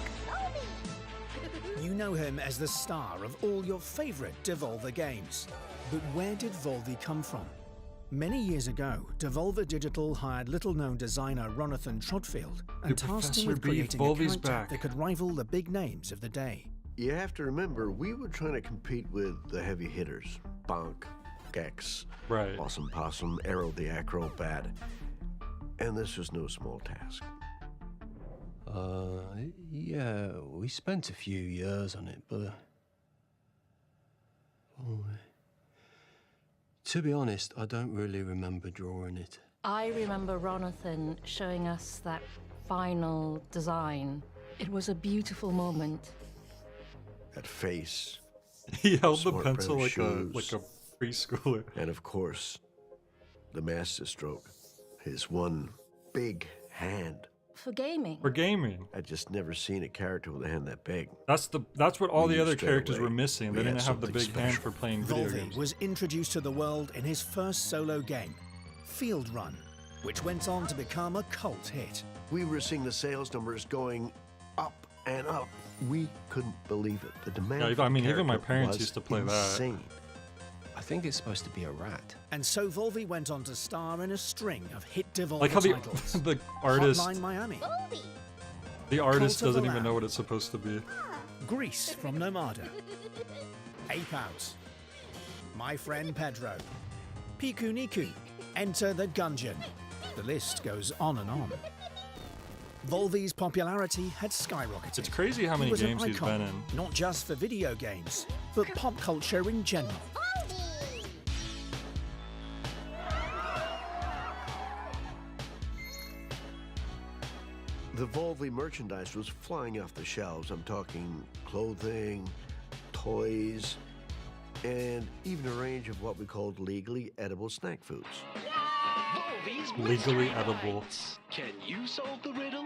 S11: You know him as the star of all your favorite Devolver games. But where did Volvi come from? Many years ago, Devolver Digital hired little-known designer Ronathan Trotfield and tasked him with creating a character that could rival the big names of the day.
S23: You have to remember, we were trying to compete with the heavy hitters. Bonk, Gex,
S3: right.
S23: Awesome Possum, Arrow the Acrobat. And this was no small task.
S24: Yeah, we spent a few years on it, but... to be honest, I don't really remember drawing it.
S25: I remember Ronathan showing us that final design. It was a beautiful moment.
S23: That face.
S3: He held the
S23: smart
S3: pencil
S23: pair of
S3: like a
S23: shoes,
S3: preschooler.
S23: And of course, the masterstroke. His one big hand.
S25: For gaming.
S3: For gaming.
S23: I'd just never seen a character with a hand that big.
S3: That's what all
S23: We
S3: the other
S23: knew straight
S3: characters
S23: away
S3: were missing. They
S23: we had
S3: didn't have the
S23: something
S3: big hand
S23: special.
S3: for playing video
S11: Volvi
S3: games.
S11: was introduced to the world in his first solo game,
S1: Field Run, which went on to become a cult hit.
S23: We were seeing the sales numbers going up and up. We couldn't believe it. The demand
S3: Yeah,
S23: for
S3: I
S23: the
S3: mean, even my
S23: character
S3: parents
S23: was
S3: used to play
S23: insane.
S24: I think it's supposed to be a rat.
S1: And so Volvi went on to star in a string of hit Devolver
S3: Like how
S1: titles.
S3: the artist,
S1: Hotline Miami,
S3: the artist
S1: Cult of the
S3: doesn't even know
S1: Lamb.
S3: what it's supposed to be.
S1: Grease from Nomada, Ape Out, My Friend Pedro, Piku Niku, Enter the Gungeon. The list goes on and on. Volvi's popularity had skyrocketed.
S3: It's crazy how
S1: He
S3: many
S1: was an
S3: games he's
S1: icon,
S3: been in.
S1: not just for video games, but pop culture in general.
S23: The Volvi merchandise was flying off the shelves. I'm talking clothing, toys, and even a range of what we called legally edible snack foods.
S3: Legally edible.
S4: Can you solve the riddle?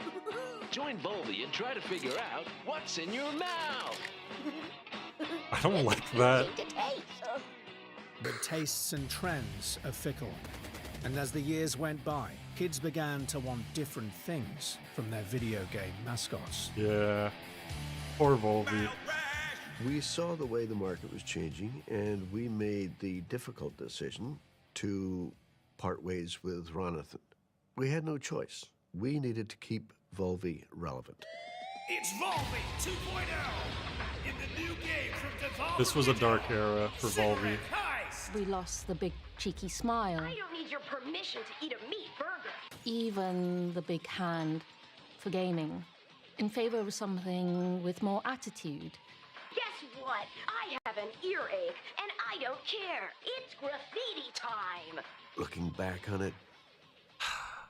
S4: Join Volvi and try to figure out what's in your mouth.
S3: I don't like that.
S1: But tastes and trends are fickle. And as the years went by, kids began to want different things from their video game mascots.
S3: Yeah. Poor Volvi.
S23: We saw the way the market was changing, and we made the difficult decision to part ways with Ronathan. We had no choice. We needed to keep Volvi relevant.
S22: It's Volvi 2.0 in the new game from Devolver.
S3: This was a dark era for Volvi.
S25: We lost the big cheeky smile,
S6: I don't need your permission to eat a meat burger.
S25: even the big hand for gaming, in favor of something with more attitude.
S6: Guess what? I have an earache, and I don't care. It's graffiti time.
S23: Looking back on it,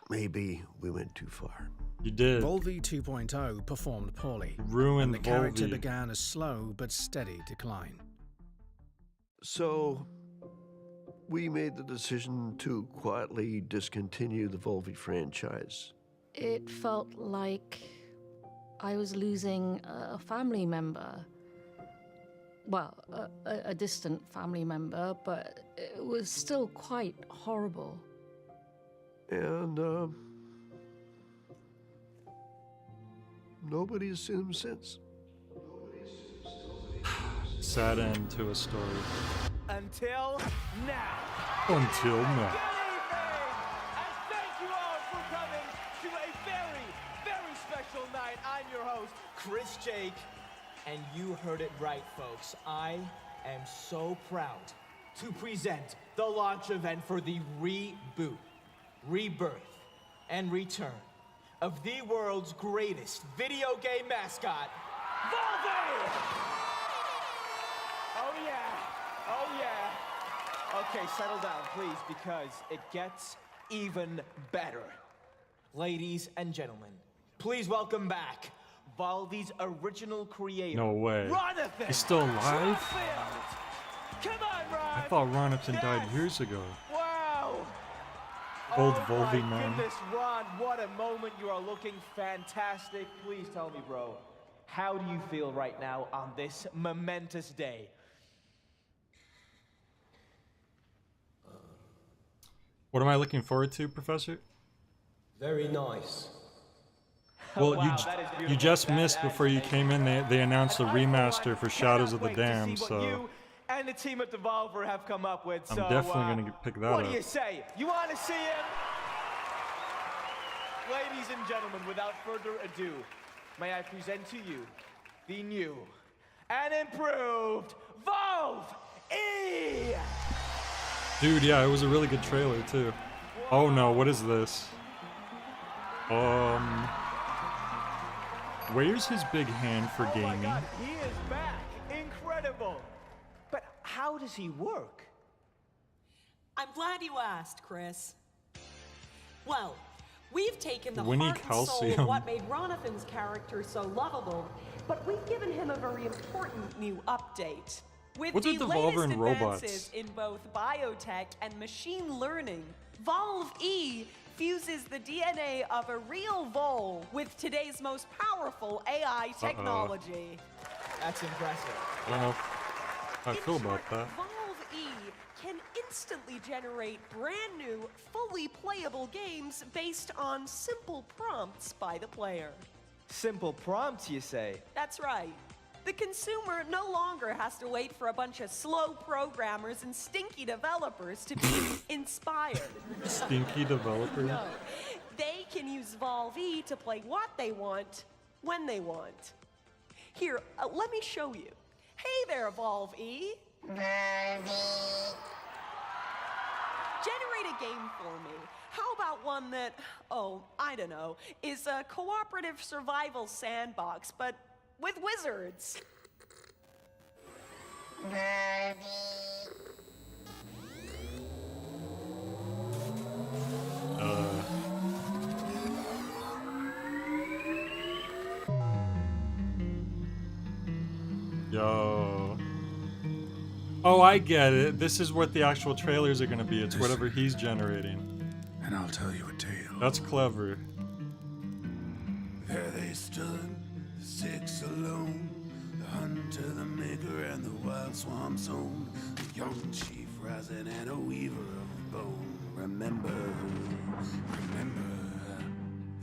S23: maybe we went too far.
S3: You did.
S1: Volvi 2.0 performed poorly.
S3: Ruined
S1: and the character
S3: Volvi.
S1: began a slow but steady decline.
S23: So, we made the decision to quietly discontinue the Volvi franchise.
S25: It felt like I was losing a family member. Well, a distant family member, but it was still quite horrible.
S23: And, nobody's seen him since.
S3: Sad end to a story.
S7: Until now.
S3: Until now.
S7: And thank you all for coming to a very, very special night. I'm your host, Chris Jake, and you heard it right, folks. I am so proud to present the launch event for the reboot, rebirth, and return of the world's greatest video game mascot, Volvi! Oh yeah, oh yeah. Okay, settle down, please, because it gets even better. Ladies and gentlemen, please welcome back Volvi's original creator.
S3: No way.
S7: Ronathan!
S3: He's still alive?
S7: Troutfield! Come on, Ron!
S3: I thought Ronathan died years ago.
S7: Wow!
S3: Old
S7: Oh
S3: Volvi
S7: my
S3: man.
S7: goodness, Ron, what a moment. You are looking fantastic. Please tell me, bro, how do you feel right now on this momentous day?
S3: What am I looking forward to, Professor?
S24: Very nice.
S3: Well,
S7: Wow, that is
S3: you
S7: beautiful.
S3: just
S7: That
S3: missed before you came in. They announced a remaster for Shadows of the Dam,
S7: See what
S3: so
S7: you and the team at Devolver have come up with.
S3: I'm
S7: So,
S3: definitely gonna pick that
S7: What
S3: up.
S7: do you say? You want to see him? Ladies and gentlemen, without further ado, may I present to you the new and improved Volve E!
S3: dude, yeah, it was a really good trailer too. Oh no, what is this? Where's his big hand for gaming?
S7: Oh my God, he is back! Incredible! But how does he work?
S8: I'm glad you asked, Chris. Well, we've taken the
S3: Winnie
S8: heart and soul
S3: Calcium.
S8: of what made Ronathan's character so lovable, but we've given him a very important new update. With
S3: What's
S8: the
S3: with Devolver
S8: latest
S3: and robots?
S8: advances in both biotech and machine learning, Volve E fuses the DNA of a real vole with today's most powerful AI technology.
S7: That's impressive.
S3: I don't know how I feel about that.
S8: Volve E can instantly generate brand new, fully playable games based on simple prompts by the player.
S7: Simple prompts, you say?
S8: That's right. The consumer no longer has to wait for a bunch of slow programmers and stinky developers to be inspired.
S3: Stinky developer?
S8: No. They can use Volve E to play what they want, when they want. Here, let me show you. Hey there, Volve E. Generate a game for me. How about one that, oh, I don't know, is a cooperative survival sandbox, but with wizards?
S3: Yo. Oh, I get it. This is what the actual trailers are gonna be. It's whatever he's generating.
S21: And I'll tell you a tale.
S3: That's clever.
S21: There they stood, the six alone, the hunter, the maker, and the wild swamp's own, the young chief rising and a weaver of bone. Remember,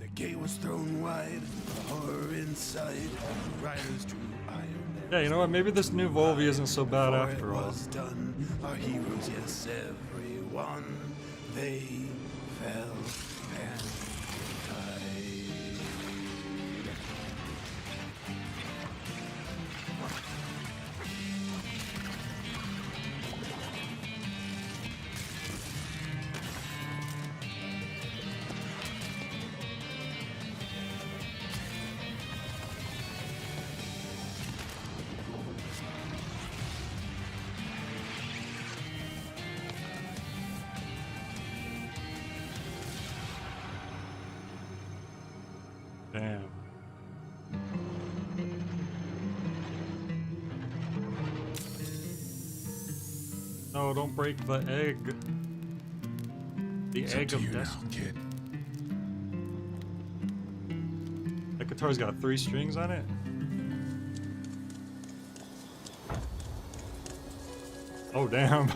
S21: the gate was thrown wide, the horror inside, the riders drew iron.
S3: Yeah, you know what? Maybe this new Volve isn't so bad
S21: Before
S3: after
S21: it
S3: all.
S21: was done, our heroes, yes, everyone, they fell and died.
S3: Damn. No, don't break the egg. The
S21: It's
S3: egg
S21: up to
S3: of
S21: you now,
S3: destiny.
S21: kid.
S3: That guitar's got 3 strings on it? Oh, damn.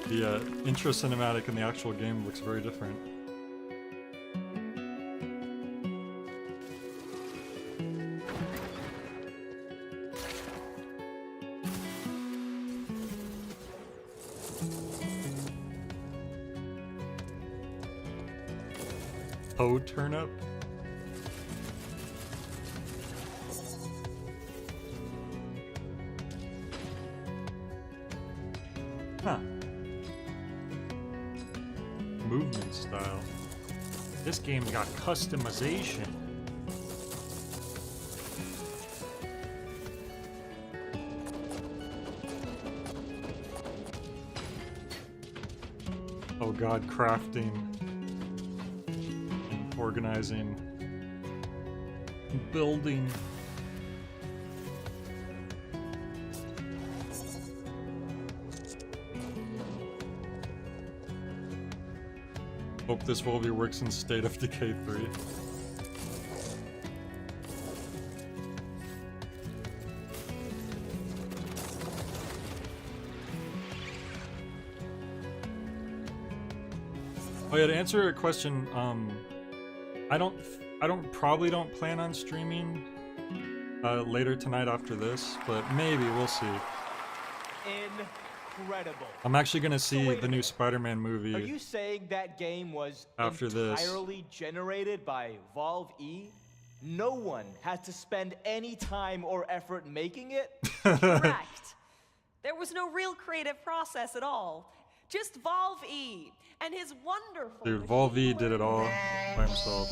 S3: The intro cinematic in the actual game looks very different. Toad turnip? Huh. Movement style. This game's got customization. Oh god, crafting. And organizing. Building. Hope this Volve works in State of Decay 3. Oh yeah, to answer a question, I probably don't plan on streaming later tonight after this, but maybe, we'll see.
S7: Incredible.
S3: I'm actually gonna see
S7: wait a
S3: the new
S7: minute.
S3: Spider-Man movie.
S7: Are you saying that game was
S3: After this.
S7: entirely generated by Volve E? No one had to spend any time or effort making it?
S8: Correct. There was no real creative process at all. Just Volve E and his wonderful.
S3: Dude, Volve did it all by himself.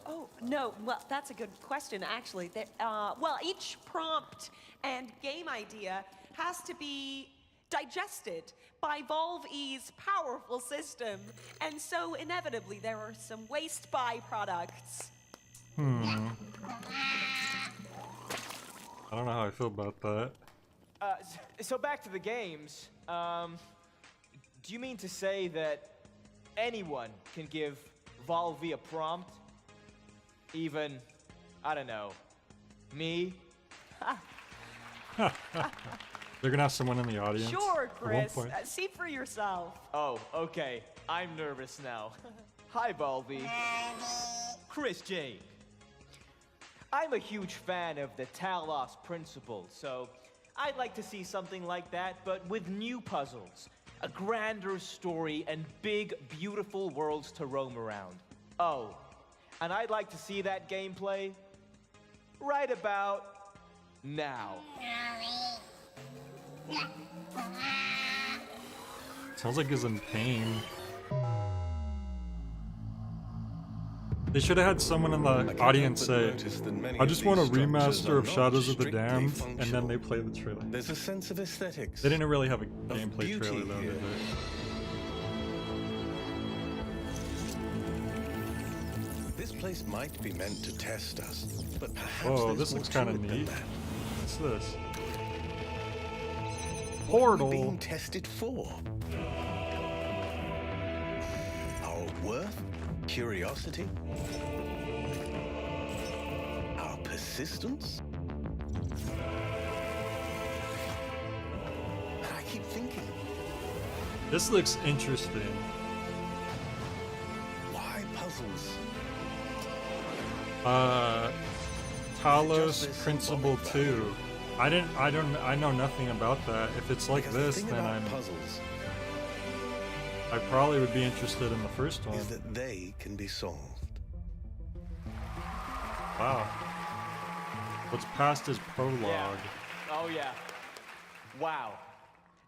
S8: Oh, no, well, that's a good question, actually. Well, each prompt and game idea has to be digested by Volve E's powerful system, and so inevitably there are some waste byproducts.
S3: I don't know how I feel about that.
S7: So back to the games. Do you mean to say that anyone can give Volve a prompt? Even, I don't know, Me?
S3: They're gonna have someone in the audience.
S8: Sure,
S3: at one
S8: Chris.
S3: point.
S8: See for yourself.
S7: Oh, okay. I'm nervous now. Hi, Volvi. Chris Jake. I'm a huge fan of the Talos principle, so I'd like to see something like that, but with new puzzles, a grander story, and big, beautiful worlds to roam around. Oh, and I'd like to see that gameplay right about now.
S3: Sounds like he's in pain. They should have had someone in the audience say, I just want a remaster of Shadows of the Damned, and then they play the trailer.
S5: There's a sense of aesthetics.
S3: They didn't really have a gameplay trailer though,
S5: here.
S3: did they?
S5: This place might be meant to test us, but perhaps
S3: Whoa,
S5: there's
S3: this
S5: more
S3: looks
S5: to
S3: kind
S5: it
S3: of
S5: than
S3: neat.
S5: that.
S3: What's this?
S5: What are we
S3: Portal.
S5: being tested for? Our worth? Curiosity? Our persistence? I keep thinking,
S3: This looks interesting.
S5: why puzzles?
S3: Talos Principle 2. I know nothing about that. If it's like
S5: Because the
S3: this,
S5: thing
S3: then
S5: about puzzles
S3: I probably would be interested in the first one.
S5: is that they can be solved.
S3: Wow. What's past is prologue.
S7: Yeah. Oh yeah. Wow.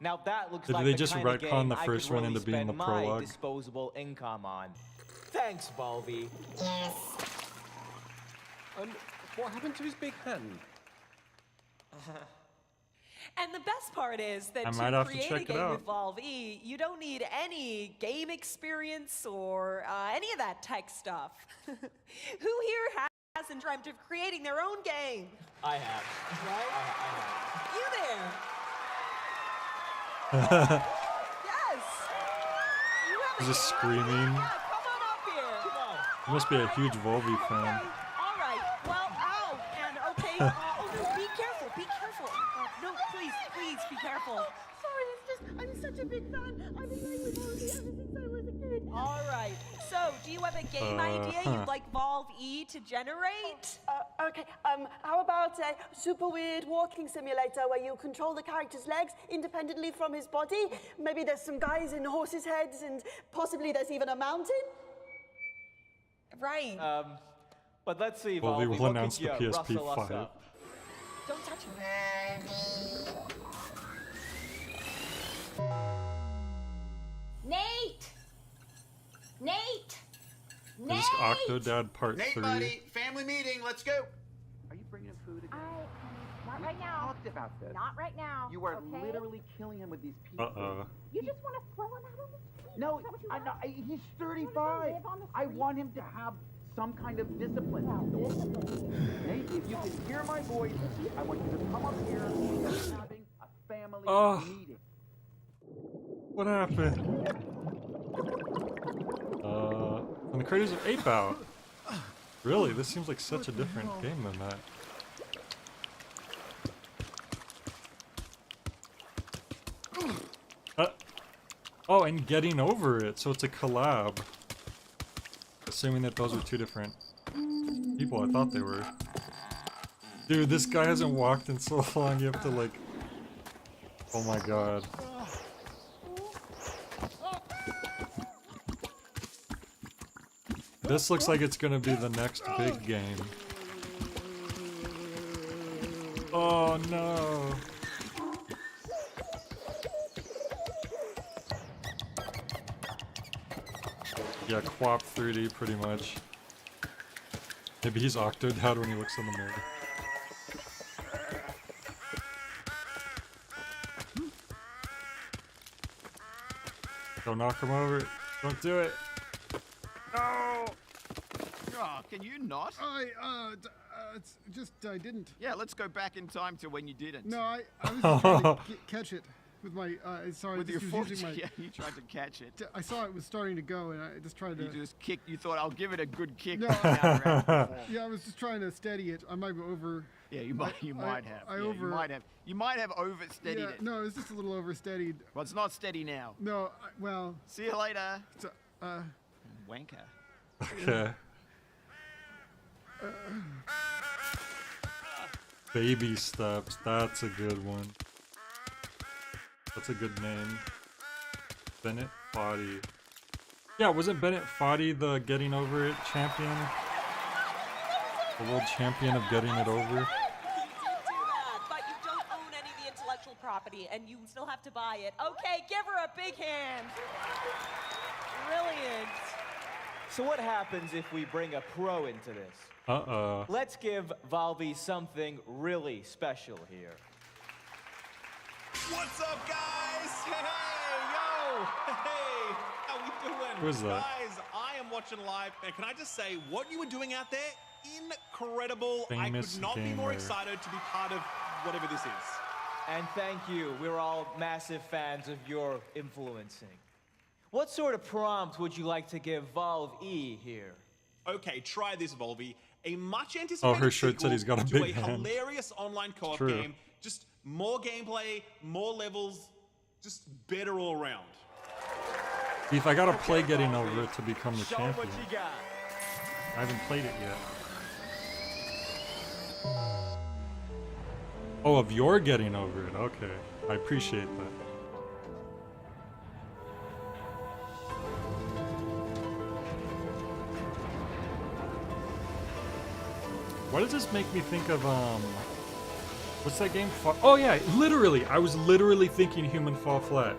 S7: Now that looks
S3: Did
S7: like
S3: they
S7: the
S3: just
S7: kind of
S3: retcon
S7: game
S3: the
S7: I
S3: first
S7: could
S3: one
S7: really
S3: into being
S7: spend
S3: the
S7: my
S3: prologue?
S7: disposable income on. Thanks, Volvi.
S6: Yes.
S5: What happened to his big hand?
S8: And the best part is that
S3: I
S8: to
S3: might have to
S8: create
S3: check
S8: a
S3: it
S8: game
S3: out.
S8: with Valve E, you don't need any game experience or any of that tech stuff. Who here hasn't dreamt of creating their own game?
S7: I have.
S8: Right?
S7: I have.
S8: You there? Yes. You have a
S3: He's just
S8: game
S3: screaming.
S8: idea? Yeah, come on up here. Come on.
S3: He must be a huge Volvi fan.
S8: All right. Well, ow. And okay. Oh no, be careful. Be careful. No, please be careful.
S6: Sorry, it's just, I'm such a big fan. I've been playing with Volvi ever since I was a kid.
S8: All right. So, do you have a game idea you'd like Valve E to generate?
S9: Okay, how about a super weird walking simulator where you control the character's legs independently from his body? Maybe there's some guys in horses' heads and possibly there's even a mountain?
S8: Right.
S7: But let's see,
S3: Well, they
S7: Volvi,
S3: will
S7: what
S3: announce
S7: could
S3: the
S7: you
S3: PSP
S7: rustle us
S3: 5.
S7: up?
S8: Don't touch him.
S6: Nate! Nate!
S3: This is Octodad Part 3.
S10: Family meeting, let's go.
S12: Are you bringing him food again?
S6: Not right now.
S12: Talked about this.
S6: Not right now.
S12: You are
S6: okay?
S12: literally killing him with these people.
S3: Uh-oh.
S6: You just want to throw him out on the street.
S12: No,
S6: Is that what you
S12: I,
S6: want?
S12: no, he's
S6: You want him to
S12: 35.
S6: live on the
S12: I
S6: street?
S12: want him to have some kind of discipline. Nate, if you can hear my voice, I want you to come up here. We're having a family
S3: Oh.
S12: meeting.
S3: What happened? From the creators of Ape Out. Really? This seems like such a different game than that. Oh, and Getting Over It, so it's a collab. Assuming that those are two different people, I thought they were. Dude, this guy hasn't walked in so long, you have to like... Oh my god. This looks like it's gonna be the next big game. Oh no. Yeah, Quap 3D pretty much. Maybe he's Octodad when he looks in the mirror. Don't knock him over. Don't do it.
S10: No! Oh, can you not?
S20: It's just I didn't.
S10: Yeah, let's go back in time to when you didn't.
S20: No, I was just trying to catch it with my. Sorry,
S10: With your
S20: just
S10: foot,
S20: using my.
S10: yeah, you tried to catch it.
S20: I saw it was starting to go, and I just tried to.
S10: You just kicked. You thought I'll give it a good kick.
S20: No,
S10: Yeah,
S20: yeah, I was just trying to steady it. I might have
S10: Yeah, you might have. You might have oversteadied
S13: Yeah,
S10: it.
S13: no, it's just a little oversteadied.
S10: Well, it's not steady now.
S13: No, well.
S10: See you later.
S13: So,
S10: Wanker.
S3: Okay. Baby Steps, that's a good one. That's a good name. Bennett Foddy. Yeah, wasn't Bennett Foddy the Getting Over It champion? The world champion of getting it over?
S8: You did do that, but you don't own any of the intellectual property, and you still have to buy it. Okay, give her a big hand. Brilliant.
S7: So what happens if we bring a pro into this?
S3: Uh-oh.
S7: Let's give Valvi something really special here.
S14: What's up, guys? Hey, yo! Hey, how we doing?
S3: Who is that?
S14: Guys, I am watching live, and can I just say, what you were doing out there, incredible.
S3: Famous
S14: I could not be more
S3: gamer.
S14: excited to be part of whatever this is.
S7: And thank you. We're all massive fans of your influencing. What sort of prompt would you like to give Valve E here?
S14: Okay, try this, Volvi. A much anticipated
S3: Oh, her shirt said
S14: sequel
S3: he's got a
S14: to
S3: big
S14: a
S3: hand.
S14: hilarious online co-op
S3: True.
S14: game. Just more gameplay, more levels, just better all around.
S3: Beef, I gotta play Getting Over It to become the
S7: Show 'em
S3: champion.
S7: what you got.
S3: I haven't played it yet. Oh, of your Getting Over It. Okay. I appreciate that. Why does this make me think of, what's that game? Oh yeah, literally! I was literally thinking Human Fall Flat.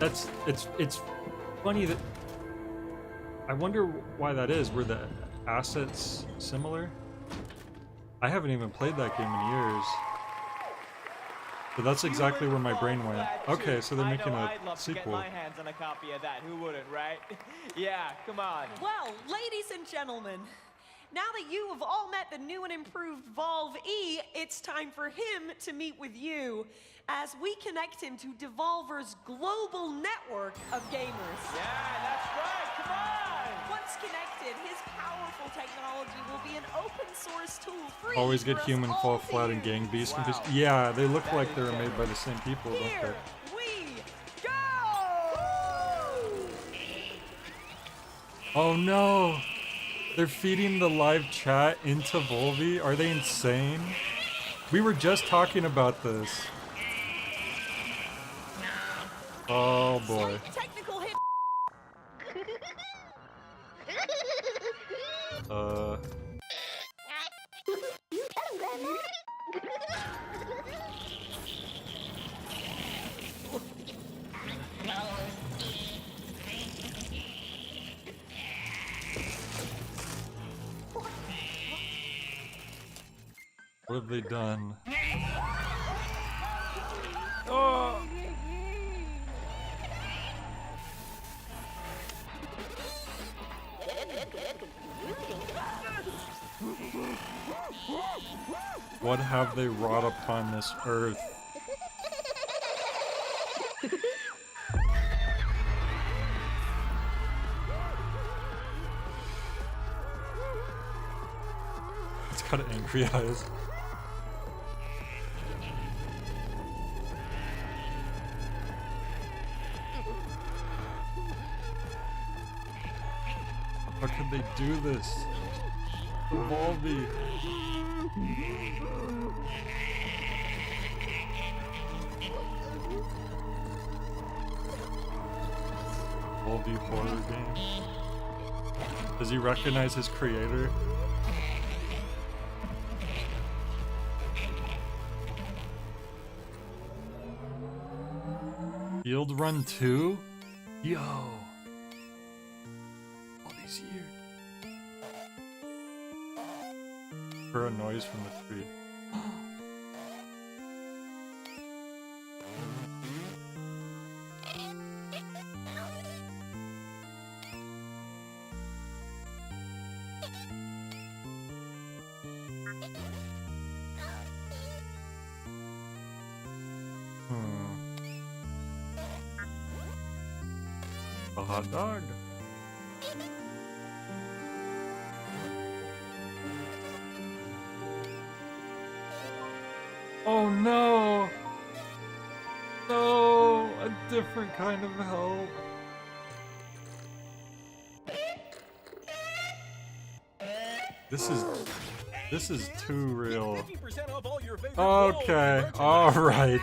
S3: It's funny that... I wonder why that is. Were the assets similar? I haven't even played that game in years. But that's exactly where my brain went. Okay, so they're making
S7: I'd
S3: a
S7: love to get
S3: sequel.
S7: my hands on a copy of that. Who wouldn't, right? Yeah, come on.
S8: Well, ladies and gentlemen, now that you have all met the new and improved Valve E, it's time for him to meet with you as we connect him to Devolver's global network of gamers.
S7: Yeah, that's right. Come on.
S8: Once connected, his powerful technology will be an open source tool free
S3: Always get
S8: for us
S3: Human
S8: all
S3: Fall
S8: to
S3: Flat and
S8: use.
S3: Gang Beast
S7: Wow.
S3: confused. Yeah, they look
S7: That
S3: like
S7: is
S3: they were made
S7: generous.
S3: by the same people, don't
S8: Here
S3: they?
S8: we go!
S3: Oh no! They're feeding the live chat into Volvi? Are they insane? We were just talking about this. Oh boy.
S8: Technical hit.
S3: What have they done? Oh! What have they wrought upon this earth? It's got angry eyes. How could they do this? Volvi. Volvi horror game. Does he recognize his creator? Field Run 2? Yo. All these years. For a noise from the tree. A hot dog. different kind of help. This is too real.
S22: 50% off all your favorite
S3: Okay, all right.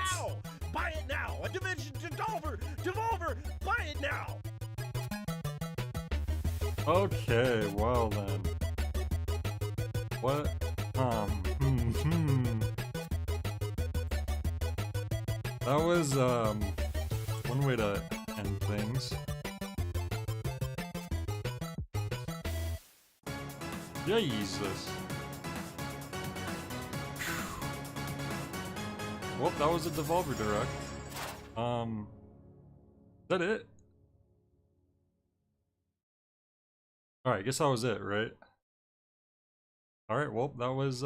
S22: Buy it now. A Dimension Devolver. Devolver. Buy it now.
S3: Okay, well then. What? That was one way to end things. Jesus. Well, that was a Devolver Direct. Is that it? Alright, I guess that was it, right? Alright, well, that was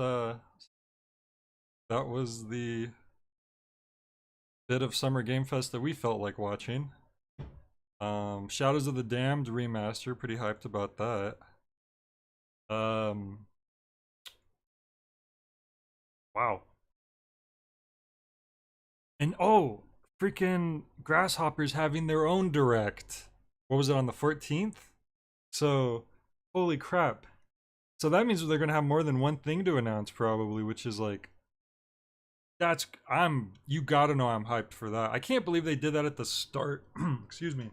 S3: the bit of Summer Game Fest that we felt like watching. Shadows of the Damned remaster, pretty hyped about that. Wow. And oh, freaking Grasshoppers having their own direct. What was it, on the 14th? So, holy crap. So that means they're gonna have more than one thing to announce probably, which is like, you gotta know I'm hyped for that. I can't believe they did that at the start, excuse me,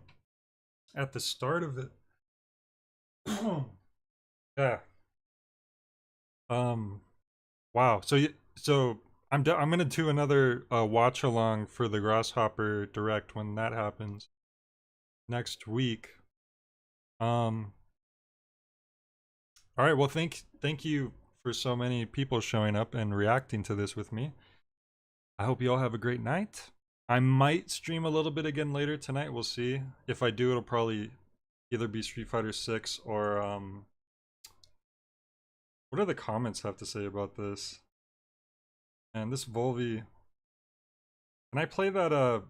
S3: at the start of it. Yeah. Wow. So I'm gonna do another watch along for the Grasshopper Direct when that happens next week. All right. Well, thank you for so many people showing up and reacting to this with me. I hope you all have a great night. I might stream a little bit again later tonight. We'll see. If I do, it'll probably either be Street Fighter 6 or what do the comments have to say about this? And this Volvi. Can I play that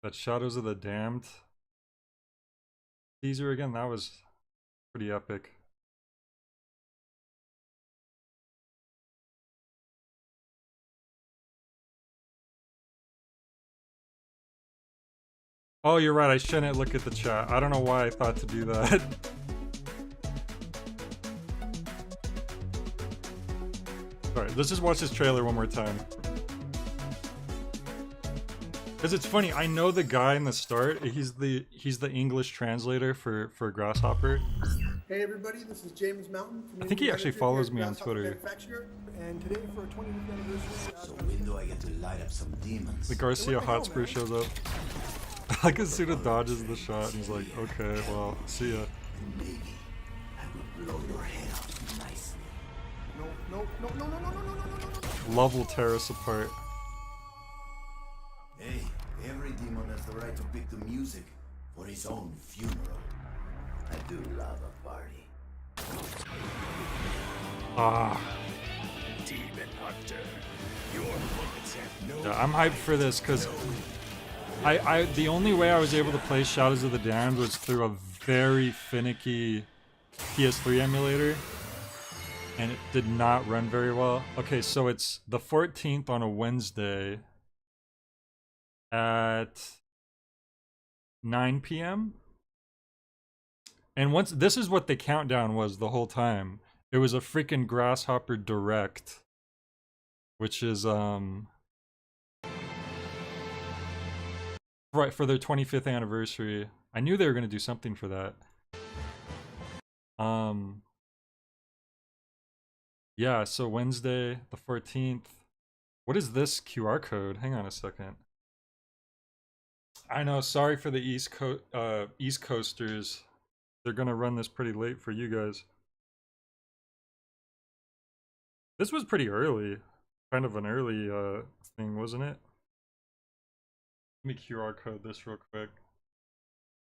S3: that Shadows of the Damned teaser again? That was pretty epic. Oh, you're right, I shouldn't look at the chat. I don't know why I thought to do that. Alright, let's just watch this trailer one more time. Because it's funny, I know the guy in the start. He's the English translator for Grasshopper.
S20: Hey everybody, this is James Mountain.
S3: I think he actually follows me on Twitter.
S20: And today for our 20th anniversary.
S21: So when do I get to light up some demons?
S3: The Garcia Hotspur shows up. I can see the dodges the shot and he's like, okay, well, see ya.
S21: Maybe I will blow your head off nicely.
S20: No.
S3: Love will tear us apart.
S21: Hey, every demon has the right to pick the music for his own funeral. I do love a party.
S3: Ah.
S22: Demon Hunter. Your bullets have no.
S3: Yeah, I'm hyped for this because the only way I was able to play Shadows of the Damned was through a very finicky PS3 emulator, and it did not run very well. Okay, so it's the 14th on a Wednesday at 9 p.m. And once this is what the countdown was the whole time. It was a freaking Grasshopper Direct, which is right for their 25th anniversary. I knew they were going to do something for that. Yeah, so Wednesday the 14th. What is this QR code? Hang on a second. I know, sorry for the East Coasters. They're going to run this pretty late for you guys. This was pretty early. Kind of an early thing, wasn't it? Let me QR code this real quick.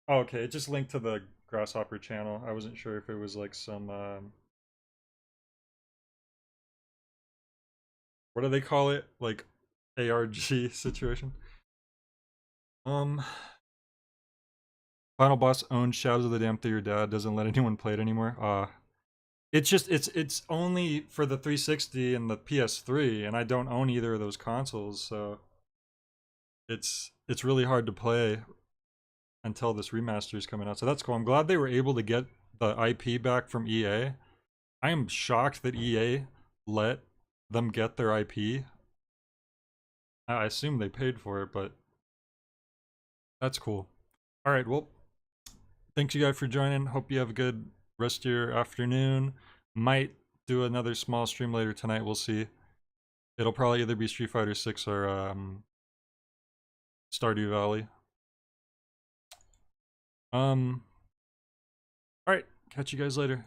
S3: Oh, okay, it just linked to the Grasshopper channel. I wasn't sure if it was like some what do they call it? Like ARG situation. Final boss owns Shadows of the Damned through your dad, doesn't let anyone play it anymore. It's just it's only for the 360 and the PS3, and I don't own either of those consoles, so it's really hard to play until this remaster is coming out. So that's cool. I'm glad they were able to get the IP back from EA. I am shocked that EA let them get their IP. I assume they paid for it, but that's cool. All right, well, thanks you guys for joining. Hope you have a good rest of your afternoon. Might do another small stream later tonight. We'll see. It'll probably either be Street Fighter 6 or Stardew Valley. All right, catch you guys later.